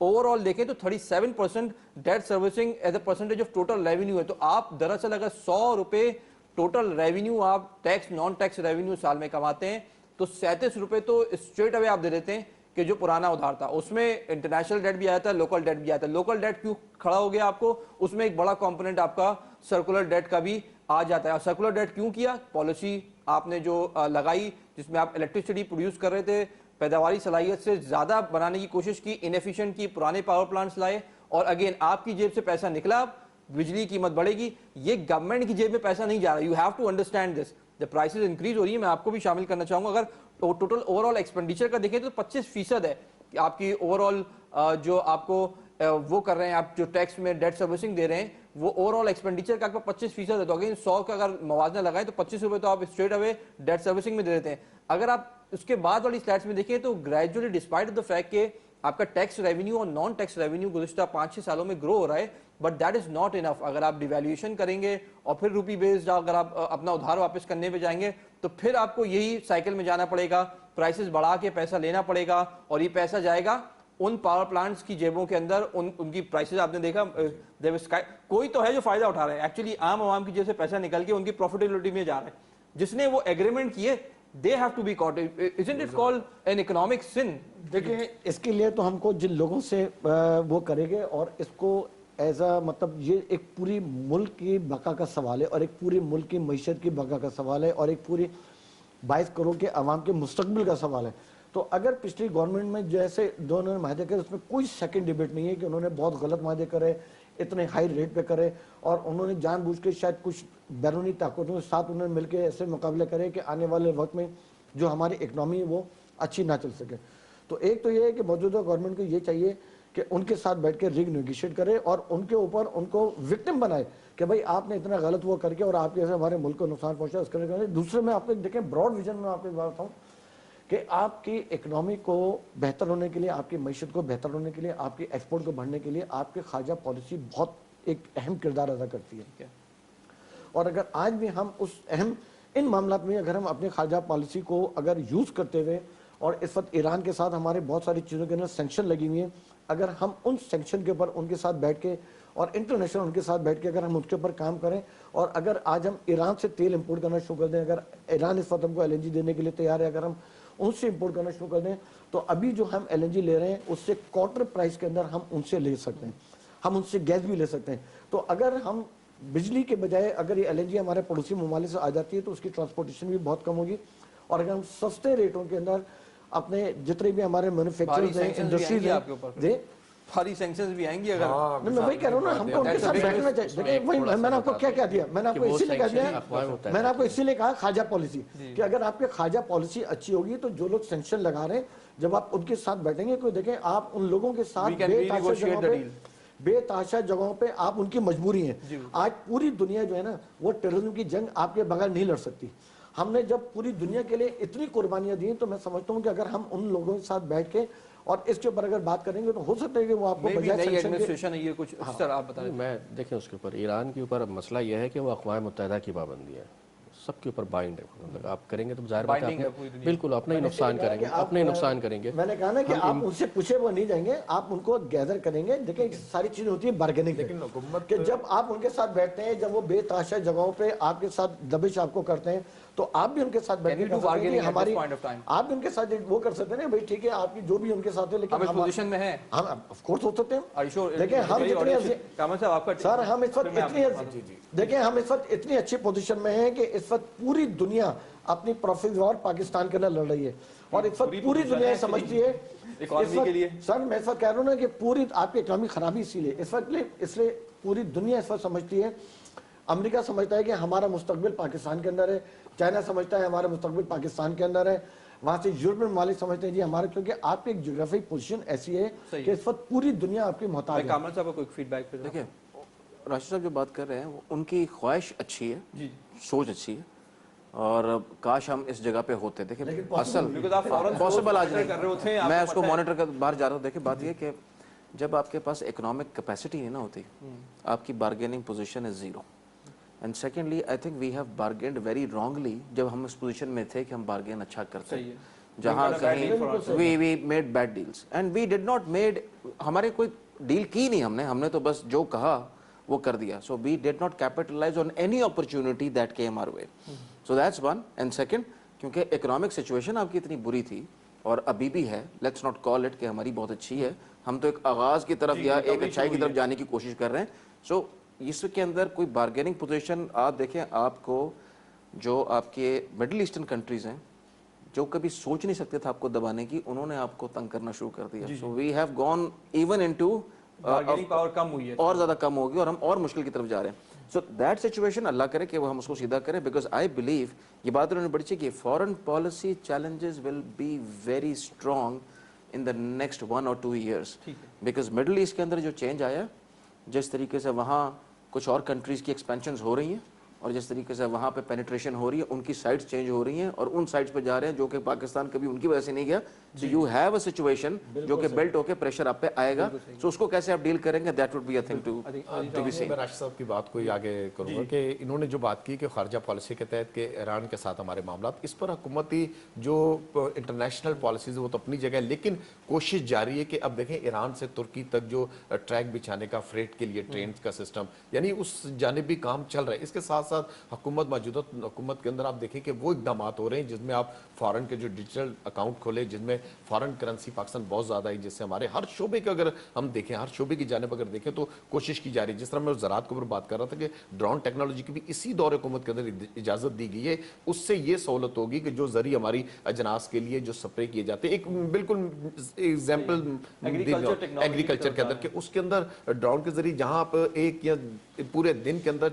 ओवरऑल देखें तो 37% debt servicing as a percentage of total revenue है। तो आप दरअसल अगर 100 रुपए टोटल रेवेन्यू आप टैक्स नॉन टैक्स रेवेन्यू साल में कमाते हैं, तो 37 रुपए तो स्ट्रेट अवे आप दे देते हैं कि जो पुराना उधार था उसमें इंटरनेशनल डेट भी आया था, लोकल डेट भी आया था। लोकल डेट क्यों खड़ा हो गया आपको, उसमें एक बड़ा कंपोनेंट आपका सर्कुलर डेट का भी आ जाता है। और सर्कुलर डेट क्यों किया, पॉलिसी आपने जो लगाई जिसमें आप इलेक्ट्रिसिटी प्रोड्यूस कर रहे थे, पैदावारी सलाहियत से ज्यादा बनाने की कोशिश की, इनएफिशिएंट की, पुराने पावर प्लांट्स लाए, और अगेन आपकी जेब से पैसा निकला, बिजली की कीमत बढ़ेगी। ये गवर्नमेंट की जेब में पैसा नहीं जा रहा। You have to understand this. जब प्राइसेस इंक्रीज हो रही है, मैं आपको भी शामिल करना चाहूंगा, अगर टोटल ओवरऑल एक्सपेंडिचर का देखें तो 25% है आपकी ओवरऑल जो आपको वो कर रहे हैं, आप जो टैक्स में डेट सर्विसिंग दे रहे हैं, वो ओवरऑल एक्सपेंडिचर का आपका 25% है। तो अगेन 100 का अगर मवाजना लगाए तो 25 रुपए तो आप स्ट्रेट अवे डेट सर्विसिंग में दे देते हैं। अगर आप उसके बाद वाली स्लाइड्स में देखिए तो ग्रेजुअली डिस्पाइट द फैक्ट के आपका टैक्स रेवेन्यू और नॉन टैक्स रेवेन्यू गुज़िश्ता 5-6 सालों में ग्रो हो रहा है, but that is not enough. अगर आप डिवैल्यूएशन करेंगे और फिर रूपी बेस्ड अगर आप अपना उधार वापस करने पे जाएंगे, तो फिर आपको यही साइकिल में जाना पड़ेगा, प्राइसेस बढ़ा के पैसा लेना पड़ेगा, और ये पैसा जाएगा उन पावर प्लांट्स की जेबों के अंदर। उनकी प्राइसेस आपने देखा, कोई तो है जो फायदा उठा रहा है, एक्चुअली आम आवाम की जेब से पैसा निकल के उनकी प्रॉफिटेबिलिटी में जा रहा है। जिसने वो एग्रीमेंट किए, they have to be caught. Isn't it called an economic sin? देखिए, इसके लिए तो हमको जिन लोगों से वो करेंगे, और इसको एज अ मतलब ये एक पूरी मुल्क की बका का सवाल है, और एक पूरी मुल्क की मईशत की बका का सवाल है, और एक पूरी 22 करोड़ के अवाम के मुस्तकबिल का सवाल है। तो अगर पिछली गवर्नमेंट में जैसे जो उन्होंने वादे करे, उसमें कोई सेकंड डिबेट नहीं है कि उन्होंने बहुत गलत वादे करे, इतने हाई रेट पे करे, और उन्होंने जानबूझ के शायद कुछ बैरूनी ताकतों के साथ उन्होंने मिलकर ऐसे मुकाबले करे कि आने वाले वक्त में जो हमारी इकनॉमी है वो अच्छी ना चल सके। तो एक तो ये है कि मौजूदा गवर्नमेंट को ये चाहिए कि उनके साथ बैठ के रिग नेगोशिएट करे और उनके ऊपर उनको विक्टिम बनाए कि भाई आपने इतना गलत वो करके और आपके ऐसे हमारे मुल्क को नुकसान पहुंचा, उसके दूसरे में आपको देखें ब्रॉड विजन में आपको बात बताऊँ कि आपकी इकनॉमी को बेहतर होने के लिए, आपकी मईशत को बेहतर होने के लिए, आपकी एक्सपोर्ट को बढ़ने के लिए आपकी खारजा पॉलिसी बहुत एक अहम किरदार अदा करती है। और अगर आज भी हम उस अहम इन मामलों में अगर हम अपनी खारजा पॉलिसी को अगर यूज़ करते हुए, और इस वक्त ईरान के साथ हमारे बहुत सारी चीज़ों के अंदर सेंक्शन लगी हुई हैं, अगर हम उन सेंक्शन के ऊपर उनके साथ बैठ के और इंटरनेशनल उनके साथ बैठ के अगर हम उसके ऊपर काम करें, और अगर आज हम ईरान से तेल इंपोर्ट करना शुरू कर दें, अगर ईरान इस वक्त हमको LNG देने के लिए तैयार है, अगर हम उनसे इंपोर्ट करना शुरू कर दें, तो अभी जो हम LNG ले रहे हैं उससे क्वार्टर प्राइस के अंदर हम उनसे ले सकते हैं, हम उनसे गैस भी ले सकते हैं। तो अगर हम बिजली के बजाय अगर ये LNG हमारे पड़ोसी ममालिक से आ जाती है तो उसकी ट्रांसपोर्टेशन भी बहुत कम होगी, और अगर हम सस्ते रेटों के अंदर अपने जितने भी हमारे मैन्युफैक्चरर्स हैं, इंडस्ट्रीज हैं, सारी सैंक्शंस भी आएंगी अगर मैं वही कह रहा हूँ ना, हमको उनके साथ बैठना चाहिए। देखिए वही मैंने आपको क्या क्या दिया, मैंने आपको इसीलिए कह दिया, मैंने आपको इसीलिए कहा खारजा पॉलिसी, कि अगर आपकी खारजा पॉलिसी अच्छी होगी तो जो लोग सैंक्शन लगा रहे हैं, जब आप उनके साथ बैठेंगे, कोई देखें आप उन लोगों के साथ बेतहाशा जगहों पे आप उनकी मजबूरी है। आज पूरी दुनिया जो है ना वो टेररिज्म की जंग आपके बगैर नहीं लड़ सकती। हमने जब पूरी दुनिया के लिए इतनी कुर्बानियां दी तो मैं समझता हूं कि अगर हम उन लोगों के साथ बैठ के और इसके ऊपर अगर बात करेंगे तो हो सकता है कि वो आपको बजाय नई sanction के- एडमिनिस्ट्रेशन है ये कुछ सर आप बता रहे मैं देखें उसके ऊपर ईरान के ऊपर मसला यह है कि वो अक़वाम मुत्तहिदा की पाबंदी है, सबके ऊपर बाइंड है, मतलब आप करेंगे तो जाहिर बात है Binding है अपने- पूरी दुनिया। बिल्कुल अपना ही नुकसान कहा कि करेंगे, आप, अपने ही नुकसान करेंगे। मैंने कहा ना कि आप उनसे पूछे वो नहीं जाएंगे, आप उनको गैदर करेंगे। देखिए सारी चीज होती है बार्गेनिंग लेकिन हुकूमत कि जब आप उनके साथ बैठते हैं, जब वो बेतहाशा जगहों पे आपके साथ दबिश आपको करते हैं तो आप भी उनके साथ बैठ Can के you कर do सकते हैं bargaining कि at this हमारी point of time? आप भी उनके साथ वो कर सकते हैं ना, भाई ठीक है आपकी जो भी उनके साथ है, लेकिन हम इस पोजीशन में हैं। हम ऑफ कोर्स हो सकते हैं। Are you sure? देखिए हम जितने कामल साहब आपका सर हम इस वक्त देखिए हम इस वक्त इतनी अच्छी पोजीशन में हैं कि इस वक्त पूरी दुनिया अपनी प्रॉफिट वॉर पाकिस्तान के अंदर लड़ रही है और इस वक्त पूरी दुनिया समझती है इकोनॉमी के लिए। सर मैं इस वक्त कह रहा हूँ ना कि पूरी आपकी इकोनॉमी खराबी इसीलिए इसलिए पूरी दुनिया इस वक्त समझती है। अमेरिका समझता है कि हमारा मुस्तकबिल पाकिस्तान के अंदर है, चाइना समझता है हमारा मुस्तकबिल पाकिस्तान के अंदर है, वहां से यूरोपियन ममालिक समझते हैं जी हमारे, क्योंकि आपकी एक ज्योग्राफिक पोजीशन ऐसी है कि इस वक्त पूरी दुनिया आपकी मोहताज है। कामल साहब का कोई फीडबैक फिर देखिए राशिद साहब जो बात कर रहे हैं वो उनकी ख्वाहिश अच्छी है, सोच अच्छी है और काश हम इस जगह पे होते। देखिए असल पॉसिबल आज नहीं, मैं उसको मॉनिटर कर बाहर जा रहा हूँ। देखिए बात ये कि जब आपके पास इकोनॉमिक कैपेसिटी नहीं ना होती, आपकी bargaining position is zero. And secondly I think we have bargained very wrongly जब हम इस पोजीशन में थे कि हम बार्गेन अच्छा करते हैं, जहाँ कहीं we made bad deals and we did not made, हमारे कोई डील की नहीं हमने तो बस जो कहा वो कर दिया। So we did not capitalise on any opportunity that came our way. So that's one. And second, क्योंकि इकोनॉमिक सिचुएशन आपकी इतनी बुरी थी और अभी भी है, लेट्स नॉट कॉल इट कि हमारी बहुत अच्छी है, हम तो एक आगाज की तरफ या एक अच्छाई की तरफ जाने की कोशिश कर रहे हैं। सो इसके अंदर कोई बार्गेनिंग पोजीशन आप देखें, आपको जो आपके मिडिल ईस्टर्न कंट्रीज हैं जो कभी सोच नहीं सकते थे आपको दबाने की, उन्होंने आपको तंग करना शुरू कर दिया। So we have gone even into bargaining power कम हुई है और ज्यादा कम होगी और हम और मुश्किल की तरफ जा रहे हैं। सो दैट सिचुएशन अल्लाह करे कि वो हम उसको सीधा करें, बिकॉज आई बिलीव ये बात उन्होंने बड़ी कि foreign policy challenges will be very strong in the next 1 or 2 years, because middle east के अंदर जो चेंज आया, जिस तरीके से वहाँ कुछ और कंट्रीज की एक्सपेंशन हो रही हैं और जिस तरीके से वहाँ पे पेनिट्रेशन हो रही है, उनकी साइट्स चेंज हो रही हैं और उन साइट्स पे जा रहे हैं जो कि पाकिस्तान कभी उनकी वजह से नहीं गया। So you have a situation जो कि बिल्ट होके प्रेशर आप पे आएगा। सो उसको कैसे आप डील करेंगे, that would be a thing to be seen. मैं राशिद साहब की बात को ही आगे करूंगा कि इन्होंने जो बात की कि खारजा पॉलिसी के तहत के ईरान के साथ हमारे मामला, इस पर हुकूमती जो इंटरनेशनल पॉलिसीज वो तो अपनी जगह है, लेकिन कोशिश जारी है कि अब देखें ईरान से तुर्की तक जो ट्रैक बिछाने का फ्रेट के लिए ट्रेन का सिस्टम, यानी उस जानिब भी काम चल रहा है। इसके साथ साथ हुकूमत मौजूदा हुकूमत के अंदर आप देखें कि वो इकदाम हो रहे हैं जिसमें आप फॉरेन के जो डिजिटल अकाउंट खोले, जिसमें फॉरेन करेंसी पाकिस्तान बहुत ज्यादा है, जिससे हमारे हर शोबे का अगर हम देखें, हर शोबे की जानिब अगर देखें तो कोशिश की जा रही है। जिस तरह मैं ज़राअत के ऊपर बात कर रहा था कि ड्रोन टेक्नोलॉजी की भी इसी दौर हुकूमत के अंदर इजाजत दी गई है, उससे ये सहूलत होगी कि जो जरिए हमारी अजनास के लिए जो स्प्रे किए जाते हैं, एक बिल्कुल एग्जाम्पल एग्रीकल्चर के अंदर के उसके अंदर ड्रोन के जरिए जहां आप एक या पूरे दिन के अंदर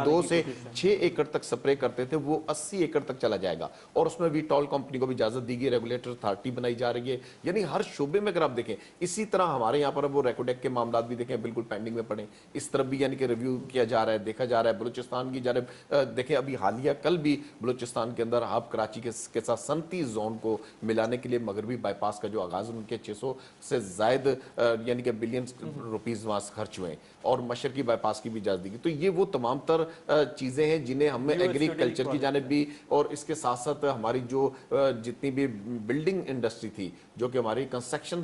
2 से 6 एकड़ तक स्प्रे करते थे, वो 80 एकड़ तक चला जाएगा और उसमें वीटॉल कंपनी को भी इजाजत दी गई, रेगुलेटर अथॉरिटी बनाई जा रही है। यानी हर शोबे में अगर आप देखें, इसी तरह हमारे यहाँ पर वो रेकोडेक के मामला भी देखें बिल्कुल पेंडिंग में पड़े, इस तरफ भी यानी कि रिव्यू किया जा रहा है, देखा जा रहा है। बलूचिस्तान की जानिब देखें, अभी हालिया कल भी बलूचिस्तान के अंदर आप कराची के साथ 37 जोन को मिलाने के लिए मगरबी बाईपास का जो आगाज उनके 600 से जायद यानी कि बिलियन रुपीस वहां खर्च हुए और मशरकी बाईपास की भी इजाजत दी गई। तो ये वो तमाम तर चीजें हैं जिन्हें हमें एग्रीकल्चर की जानिब भी और इसके साथ साथ हमारी जो जितनी भी बिल्डिंग इंडस्ट्री थी, जो कि हमारी कंस्ट्रक्शन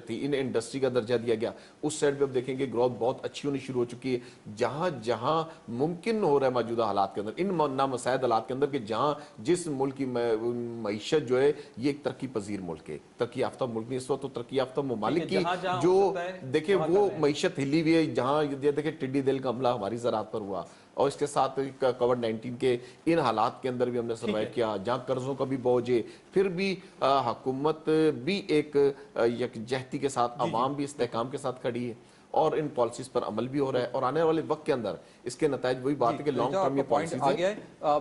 थी, इन इंडस्ट्री का दर्जा दिया गया, उस साइड पे अब देखेंगे ग्रोथ बहुत अच्छी होनी शुरू हो चुकी है। जहां जहां मुमकिन हो रहा है मौजूदा हालात के अंदर, इन नामसायद हालात के अंदर कि जहां जिस मुल्क की मईशत जो है ये एक तरक्की पजीर मुल्क है, तरक्की याफ्ता मुल्क नहीं, इस वक्त तो तरक्की याफ्ता ममालिक की जो देखिए वो मईशत हिली हुई है। जहां देखिए टिड्डी दिल का हमला हमारी ज़राअत पर हुआ और इसके साथ कोविड-19 के इन हालात के अंदर भी हमने सर्वाइव किया, जहां कर्जों का भी बोझ है, फिर भी हुकूमत भी एक यकजहती के साथ, अवाम भी इस्तेहकाम के साथ खड़ी है और इन पॉलिसीज पर अमल भी हो रहा है और आने वाले वक्त के अंदर इसके नताइज वही बात है कि लॉन्ग टर्म ये पॉलिसीज आ गया है।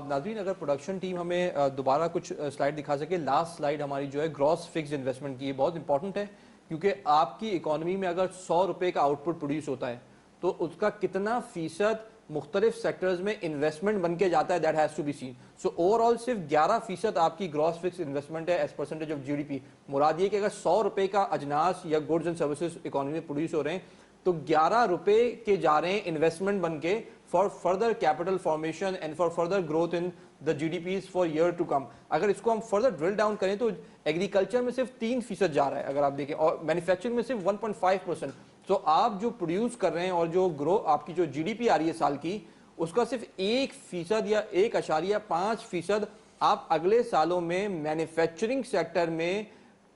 नाज़रीन, अगर प्रोडक्शन टीम हमें दोबारा कुछ स्लाइड दिखा सके, लास्ट स्लाइड हमारी जो है ग्रॉस फिक्स्ड इन्वेस्टमेंट की, बहुत इंपॉर्टेंट है क्योंकि आपकी इकोनॉमी में अगर 100 रुपए का आउटपुट प्रोड्यूस होता है तो उसका कितना फीसद मुख्तलिफ सेक्टर्स में इन्वेस्टमेंट बन के जाता है, that has to be seen. So overall सिर्फ 11% आपकी ग्रॉस फिक्स इन्वेस्टमेंट है एज परसेंटेज ऑफ जीडीपी। मुराद ये कि अगर 100 रुपए का अजनास या गुड्स एंड सर्विसेज इकोनॉमी में प्रोड्यूस हो रहे हैं तो 11 रुपए के जा रहे हैं इन्वेस्टमेंट बन के for further capital formation and for further growth in the GDPs for year to come. अगर इसको हम फर्दर ड्रिल डाउन करें तो एग्रीकल्चर में सिर्फ 3% जा रहा है अगर आप देखें, और मैन्युफैक्चरिंग में सिर्फ 1.5%। तो आप जो प्रोड्यूस कर रहे हैं और जो ग्रो आपकी जो जीडीपी आ रही है साल की, उसका सिर्फ 1% या 1.5% आप अगले सालों में मैन्युफैक्चरिंग सेक्टर में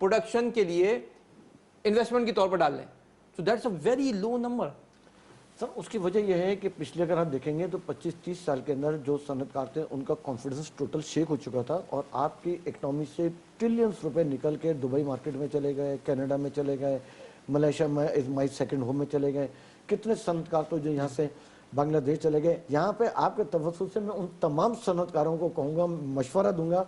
प्रोडक्शन के लिए इन्वेस्टमेंट के तौर पर डाल लें। So that's a very low number. Sir उसकी वजह यह है कि पिछले अगर आप देखेंगे तो 25-30 साल के अंदर जो सनतकार थे उनका कॉन्फिडेंस टोटल शेक हो चुका था और आपकी इकोनॉमी से ट्रिलियंस रुपए निकल के दुबई मार्केट में चले गए, कनाडा में चले गए, मलेशिया में माई सेकंड होम में चले गए। कितने सनतकार तो जो यहाँ से बांग्लादेश चले गए। यहाँ पे आपके तवज्जो से मैं उन तमाम सनतकारों को कहूँगा, मशवरा दूंगा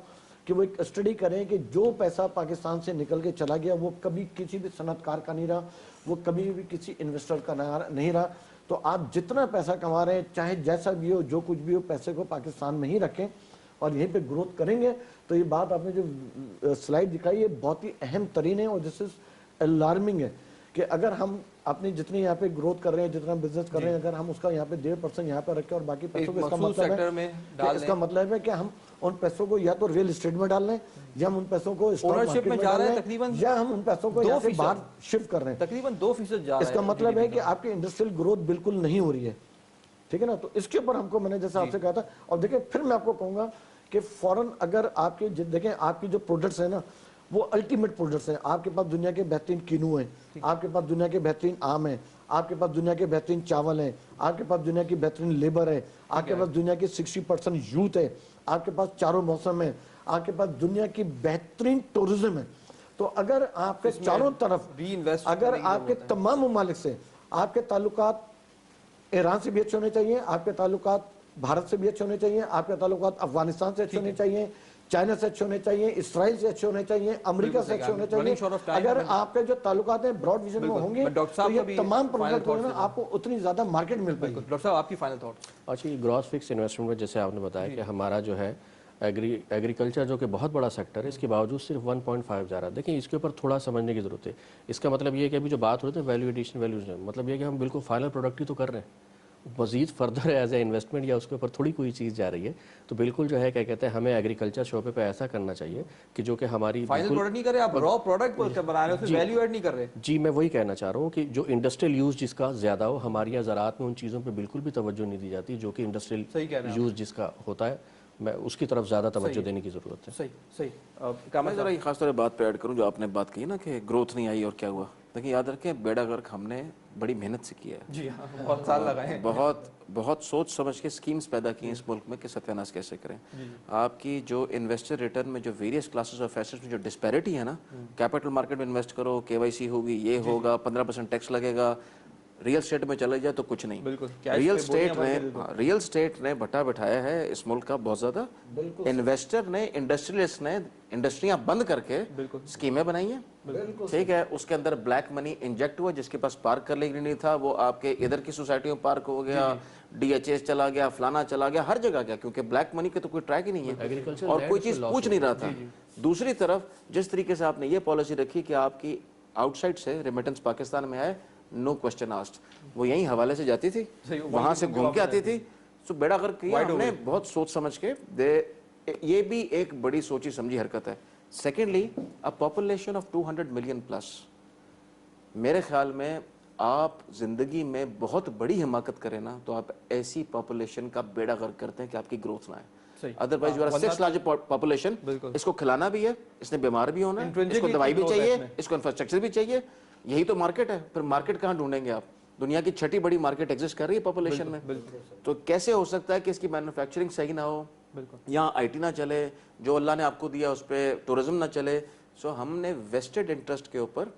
कि वो एक स्टडी करें कि जो पैसा पाकिस्तान से निकल के चला गया वो कभी किसी भी सनतकार का नहीं रहा, वो कभी भी किसी इन्वेस्टर का नहीं रहा। तो आप जितना पैसा कमा रहे हैं, चाहे जैसा भी हो, जो कुछ भी हो, पैसे को पाकिस्तान में ही रखें और यहीं पे ग्रोथ करेंगे। तो ये बात आपने जो स्लाइड दिखाई है बहुत ही अहम तरीन है और दिस इज अलार्मिंग है कि अगर हम अपनी जितनी यहाँ पे ग्रोथ कर रहे हैं, जितना बिजनेस कर रहे हैं, अगर हम उसका यहाँ पे 1.5% यहाँ पे रखें और बाकी पैसों को इसका मतलब है कि हम उन पैसों को या तो रियल एस्टेट में डाल लें या हम उन पैसों को ओनरशिप में जा रहे हैं तकरीबन, या हम उन पैसों को यहाँ से बाहर शिफ्ट कर रहे हैं। तकरीबन 2% जा रहा है। इसका मतलब है कि आपकी इंडस्ट्रियल ग्रोथ बिल्कुल नहीं हो रही है, ठीक है ना। तो इसके ऊपर हमको, मैंने जैसे आपसे कहा था, और देखिए फिर मैं आपको कहूंगा कि फौरन अगर आपके देखें आपकी जो प्रोडक्ट्स है ना वो अल्टीमेट प्रोडक्ट्स हैं। आपके पास दुनिया के बेहतरीन किनू हैं, आपके पास दुनिया के बेहतरीन आम हैं, आपके पास दुनिया के बेहतरीन चावल हैं, आपके पास दुनिया की बेहतरीन लेबर है, आपके पास दुनिया की 60% यूथ है, आपके पास चारों मौसम है, आपके पास दुनिया की बेहतरीन टूरिज्म है। तो अगर आपके चारों तरफ अगर आपके तमाम ममालिक से आपके ताल्लुकात ईरान से भी अच्छे होने चाहिए, आपके ताल्लुकात भारत से भी अच्छे होने चाहिए, आपके ताल्लुकात अफगानिस्तान से अच्छे होने चाहिए, चाइना से अच्छे होने चाहिए, इसराइल से अच्छे होने चाहिए, अमेरिका से अच्छे होने चाहिए। अगर आपके जो ताल्लुकात हैं ब्रॉड विजन में होंगे तो ये तमाम प्रोडक्ट जो है ना आपको उतनी ज्यादा मार्केट मिल पाएगी। डॉक्टर साहब आपकी फाइनल थॉट। अच्छा, ये ग्रॉस फिक्स इन्वेस्टमेंट में जैसे आपने बताया कि हमारा जो है एग्रीकल्चर जो कि बहुत बड़ा सेक्टर है, इसके बावजूद सिर्फ 1.5 जा रहा है। देखिए इसके ऊपर थोड़ा समझने की जरूरत है। इसका मतलब ये है कि अभी जो बात हो रही है वैल्यू एडिशन वैल्यूज, मतलब ये कि हम बिल्कुल फाइनल प्रोडक्ट ही तो कर रहे हैं, मजीद फर्दर एज ए इन्वेस्टमेंट या उसके ऊपर थोड़ी कोई चीज़ जा रही है। तो बिल्कुल जो है क्या कहते हैं, हमें एग्रीकल्चर शोबे पे ऐसा करना चाहिए कि जो कि हमारी फाइनल प्रोडक्ट नहीं कर रहे, आप रॉ प्रोडक्ट बना रहे हो, उसमें वैल्यू ऐड नहीं कर रहे। जी मैं वही कहना चाह रहा हूँ कि जो इंडस्ट्रियल यूज़ जिसका ज़्यादा हो, हमारे यहाँ ज़राअत में उन चीज़ों पे बिल्कुल भी तवज्जो नहीं दी जाती जो कि इंडस्ट्रियल यूज़ जिसका होता है, मैं उसकी तरफ ज़्यादा तवज्जो देने की ज़रूरत है। सही सही। मैं ज़रा खास तौर पर बात पे ऐड करूँ जो आपने बात की ना कि ग्रोथ नहीं आई और क्या हुआ। देखिए याद रखें, बेड़ा गर्क हमने बड़ी मेहनत से किया है। जी हाँ, बहुत साल लगाए हैं। बहुत सोच समझ के स्कीम्स पैदा की हैं इस मुल्क में कि सत्यानाश कैसे करें। आपकी जो इन्वेस्टर रिटर्न में जो वेरियस क्लासेस ऑफ एसेट्स में जो डिस्पैरिटी है ना, कैपिटल मार्केट में इन्वेस्ट करो, केवाईसी होगी, ये होगा, 15% टैक्स लगेगा, रियल स्टेट में चला जाए तो कुछ नहीं। रियल स्टेट ने भट्टा बिठाया है इस मुल्क का बहुत ज्यादा। इन्वेस्टर ने, इंडस्ट्रियलिस्ट ने इंडस्ट्रियां बंद करके स्कीमें बनाई हैं, ठीक है। उसके अंदर ब्लैक मनी इंजेक्ट हुआ, जिसके पास पार्क करने के लिए नहीं था वो आपके इधर की सोसाइटियों में पार्क हो गया, DHS चला गया, फलाना चला गया, हर जगह गया, क्योंकि ब्लैक मनी के तो कोई ट्रैक ही नहीं है और कोई चीज पूछ नहीं रहा था। दूसरी तरफ जिस तरीके से आपने ये पॉलिसी रखी कि आपकी आउटसाइड से रेमिटेंस पाकिस्तान में आए, नो क्वेश्चन आस्क्ड, वो यहीं हवाले से जाती थी, वहां से घूम के आती थी। सो बेड़ा गर्क किया हमने बहुत सोच समझ के। ये भी एक बड़ी सोची समझी हरकत है। Secondly, a population of 200 million plus, मेरे ख्याल में आप जिंदगी में बहुत बड़ी हिमाकत करें ना तो आप ऐसी पॉपुलेशन का बेड़ा गर्क करते हैं कि आपकी ग्रोथ ना है। Otherwise you are 6th largest population. इसको खिलाना भी है, इसने बीमार भी होना है, इसको दवाई भी चाहिए, इसको इंफ्रास्ट्रक्चर भी चाहिए, यही तो मार्केट है। फिर मार्केट कहाँ ढूंढेंगे आप? दुनिया की 6ठी बड़ी मार्केट एग्जिस्ट कर रही है पॉपुलेशन में। तो कैसे हो सकता है कि इसकी मैन्युफैक्चरिंग सही ना हो, यहाँ IT ना चले, जो अल्लाह ने आपको दिया उस पर टूरिज्म ना चले। सो हमने वेस्टेड इंटरेस्ट के ऊपर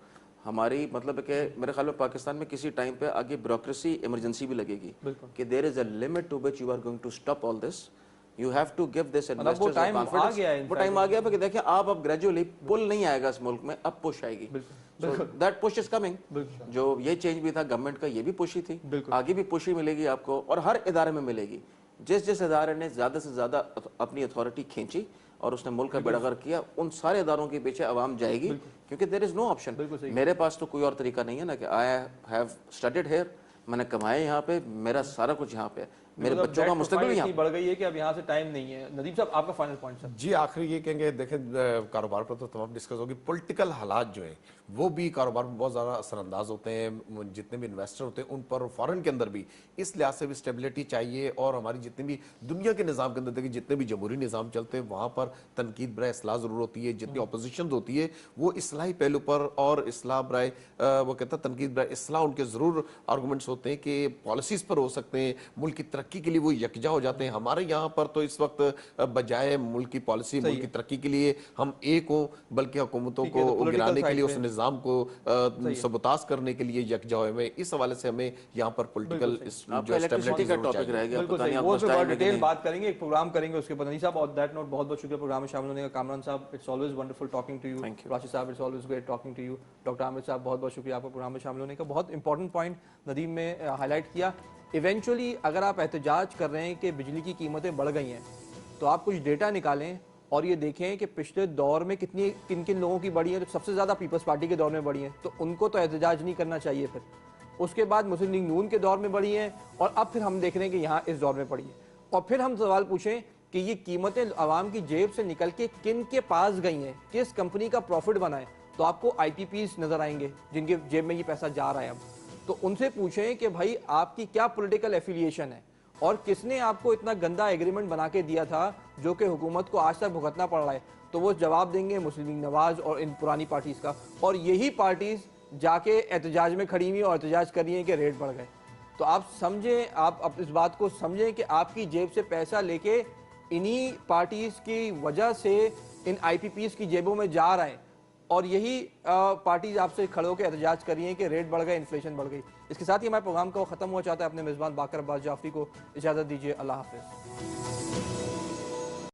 हमारी, मतलब कि मेरे ख्याल में पाकिस्तान में किसी टाइम पे आगे ब्यूरोक्रेसी इमरजेंसी भी लगेगी कि there is a limit to which you are going to stop all this. You have to give this वो investors a time a confidence. गया है in वो fact. time आ गया है कि देखिए आप अब gradually pull नहीं आएगा इस मुल्क में, अब push आएगी. So that push is coming. जो ये change भी था गवर्नमेंट का, ये भी push ही थी. आगे भी push ही मिलेगी आपको और हर इदारे में मिलेगी. जिस जिस इदारे ने ज़्यादा से ज़्यादा अपनी अथॉरिटी खींची और उसने मुल्क का बेड़ा गर्क किया, उन सारे इदारों के पीछे आवाम जाएगी, क्योंकि देयर इज़ नो ऑप्शन. मेरे पास तो कोई और तरीका नहीं है ना कि आई हैव स्टडीड हियर, मैंने कमाया यहाँ पे, मेरा सारा कुछ यहाँ पे है, मेरे बच्चों का मुस्तकबिल यहाँ बढ़ गई है कि अब यहाँ से टाइम नहीं है. नदीम साहब आपका फाइनल पॉइंट सर. जी आखिरी ये कहेंगे, देखें कारोबार पर तो तमाम डिस्कस होगी, पॉलिटिकल हालात जो हैं वो भी कारोबार में बहुत ज़्यादा असरअंदाज होते हैं. जितने भी इन्वेस्टर होते हैं उन पर फॉरेन के अंदर भी इस लिहाज से भी स्टेबिलिटी चाहिए. और हमारी जितने भी दुनिया के निज़ाम के अंदर देखिए, जितने भी जमहूरी निज़ाम चलते हैं वहाँ पर तनकीद बराए इसलाह ज़रूर होती है. जितनी अपोजिशन होती है वो इसलाही पहलू पर और इसलाह बराए वो कहता है तनकीद बराए इसलाह उनके ज़रूर आर्गूमेंट्स होते हैं कि पॉलिसीज़ पर हो सकते हैं, मुल्क की तरक्की के लिए वो यकजा हो जाते हैं. हमारे यहाँ पर तो इस वक्त बजाय मुल्क की पॉलिसी, मुल्क की तरक्की के लिए हम एक हों, बल्कि हुकूमतों को गिराने के लिए, उस निज़ाम को सबोताज करने के लिए यकजा हुए हैं. इस हवाले से हमें यहाँ पर पॉलिटिकल जो इलेक्ट्रिसिटी का टॉपिक रह गया. बिल्कुल सही, वो पे डिटेल बात करेंगे, एक प्रोग्राम करेंगे उसके ऊपर. नदीम साहब ऑन दैट नोट बहुत बहुत शुक्रिया प्रोग्राम में शामिल होने का. Kamran Sahib it's always wonderful talking to you. Rashid Sahib it's always great talking to you. Doctor Aamir Sahib बहुत बहुत शुक्रिया आपका प्रोग्राम में शामिल होने का. बहुत इंपॉर्टेंट पॉइंट नदीम में हाईलाइट किया. इवेंचुअली अगर आप एहतजाज कर रहे हैं कि बिजली की कीमतें बढ़ गई हैं, तो आप कुछ डेटा निकालें और ये देखें कि पिछले दौर में कितनी किन किन लोगों की बढ़ी है. तो सबसे ज़्यादा पीपल्स पार्टी के दौर में बढ़ी है, तो उनको तो एहतजाज नहीं करना चाहिए. फिर उसके बाद मुस्लिम लीग नून के दौर में बढ़ी है, और अब फिर हम देख रहे हैं कि यहाँ इस दौर में पड़ी है. और फिर हम सवाल पूछें कि ये कीमतें आवाम की जेब से निकल के किन के पास गई हैं, किस कंपनी का प्रॉफिट बना है, तो आपको IPPs नज़र आएंगे जिनके जेब में ये पैसा जा रहा है. अब तो उनसे पूछें कि भाई आपकी क्या पॉलिटिकल एफिलिएशन है और किसने आपको इतना गंदा एग्रीमेंट बना के दिया था जो कि हुकूमत को आज तक भुगतना पड़ रहा है. तो वो जवाब देंगे मुस्लिम लीग नवाज और इन पुरानी पार्टीज़ का. और यही पार्टीज़ जाके एहतजाज में खड़ी हुई और एहतजाज कर रही हैं कि रेट बढ़ गए. तो आप समझें, आप इस बात को समझें कि आपकी जेब से पैसा लेके इन्हीं पार्टीज़ की वजह से इन IPPs की जेबों में जा रहा है, और यही पार्टीज आपसे खड़े होकर एहतजाज कर रही हैं कि रेट बढ़ गए, इन्फ्लेशन बढ़ गई. इसके साथ ही हमारे प्रोग्राम का वो खत्म हुआ चाहता है. अपने मेज़बान बाकर अब्बास जाफरी को इजाज़त दीजिए. अल्लाह हाफिज़.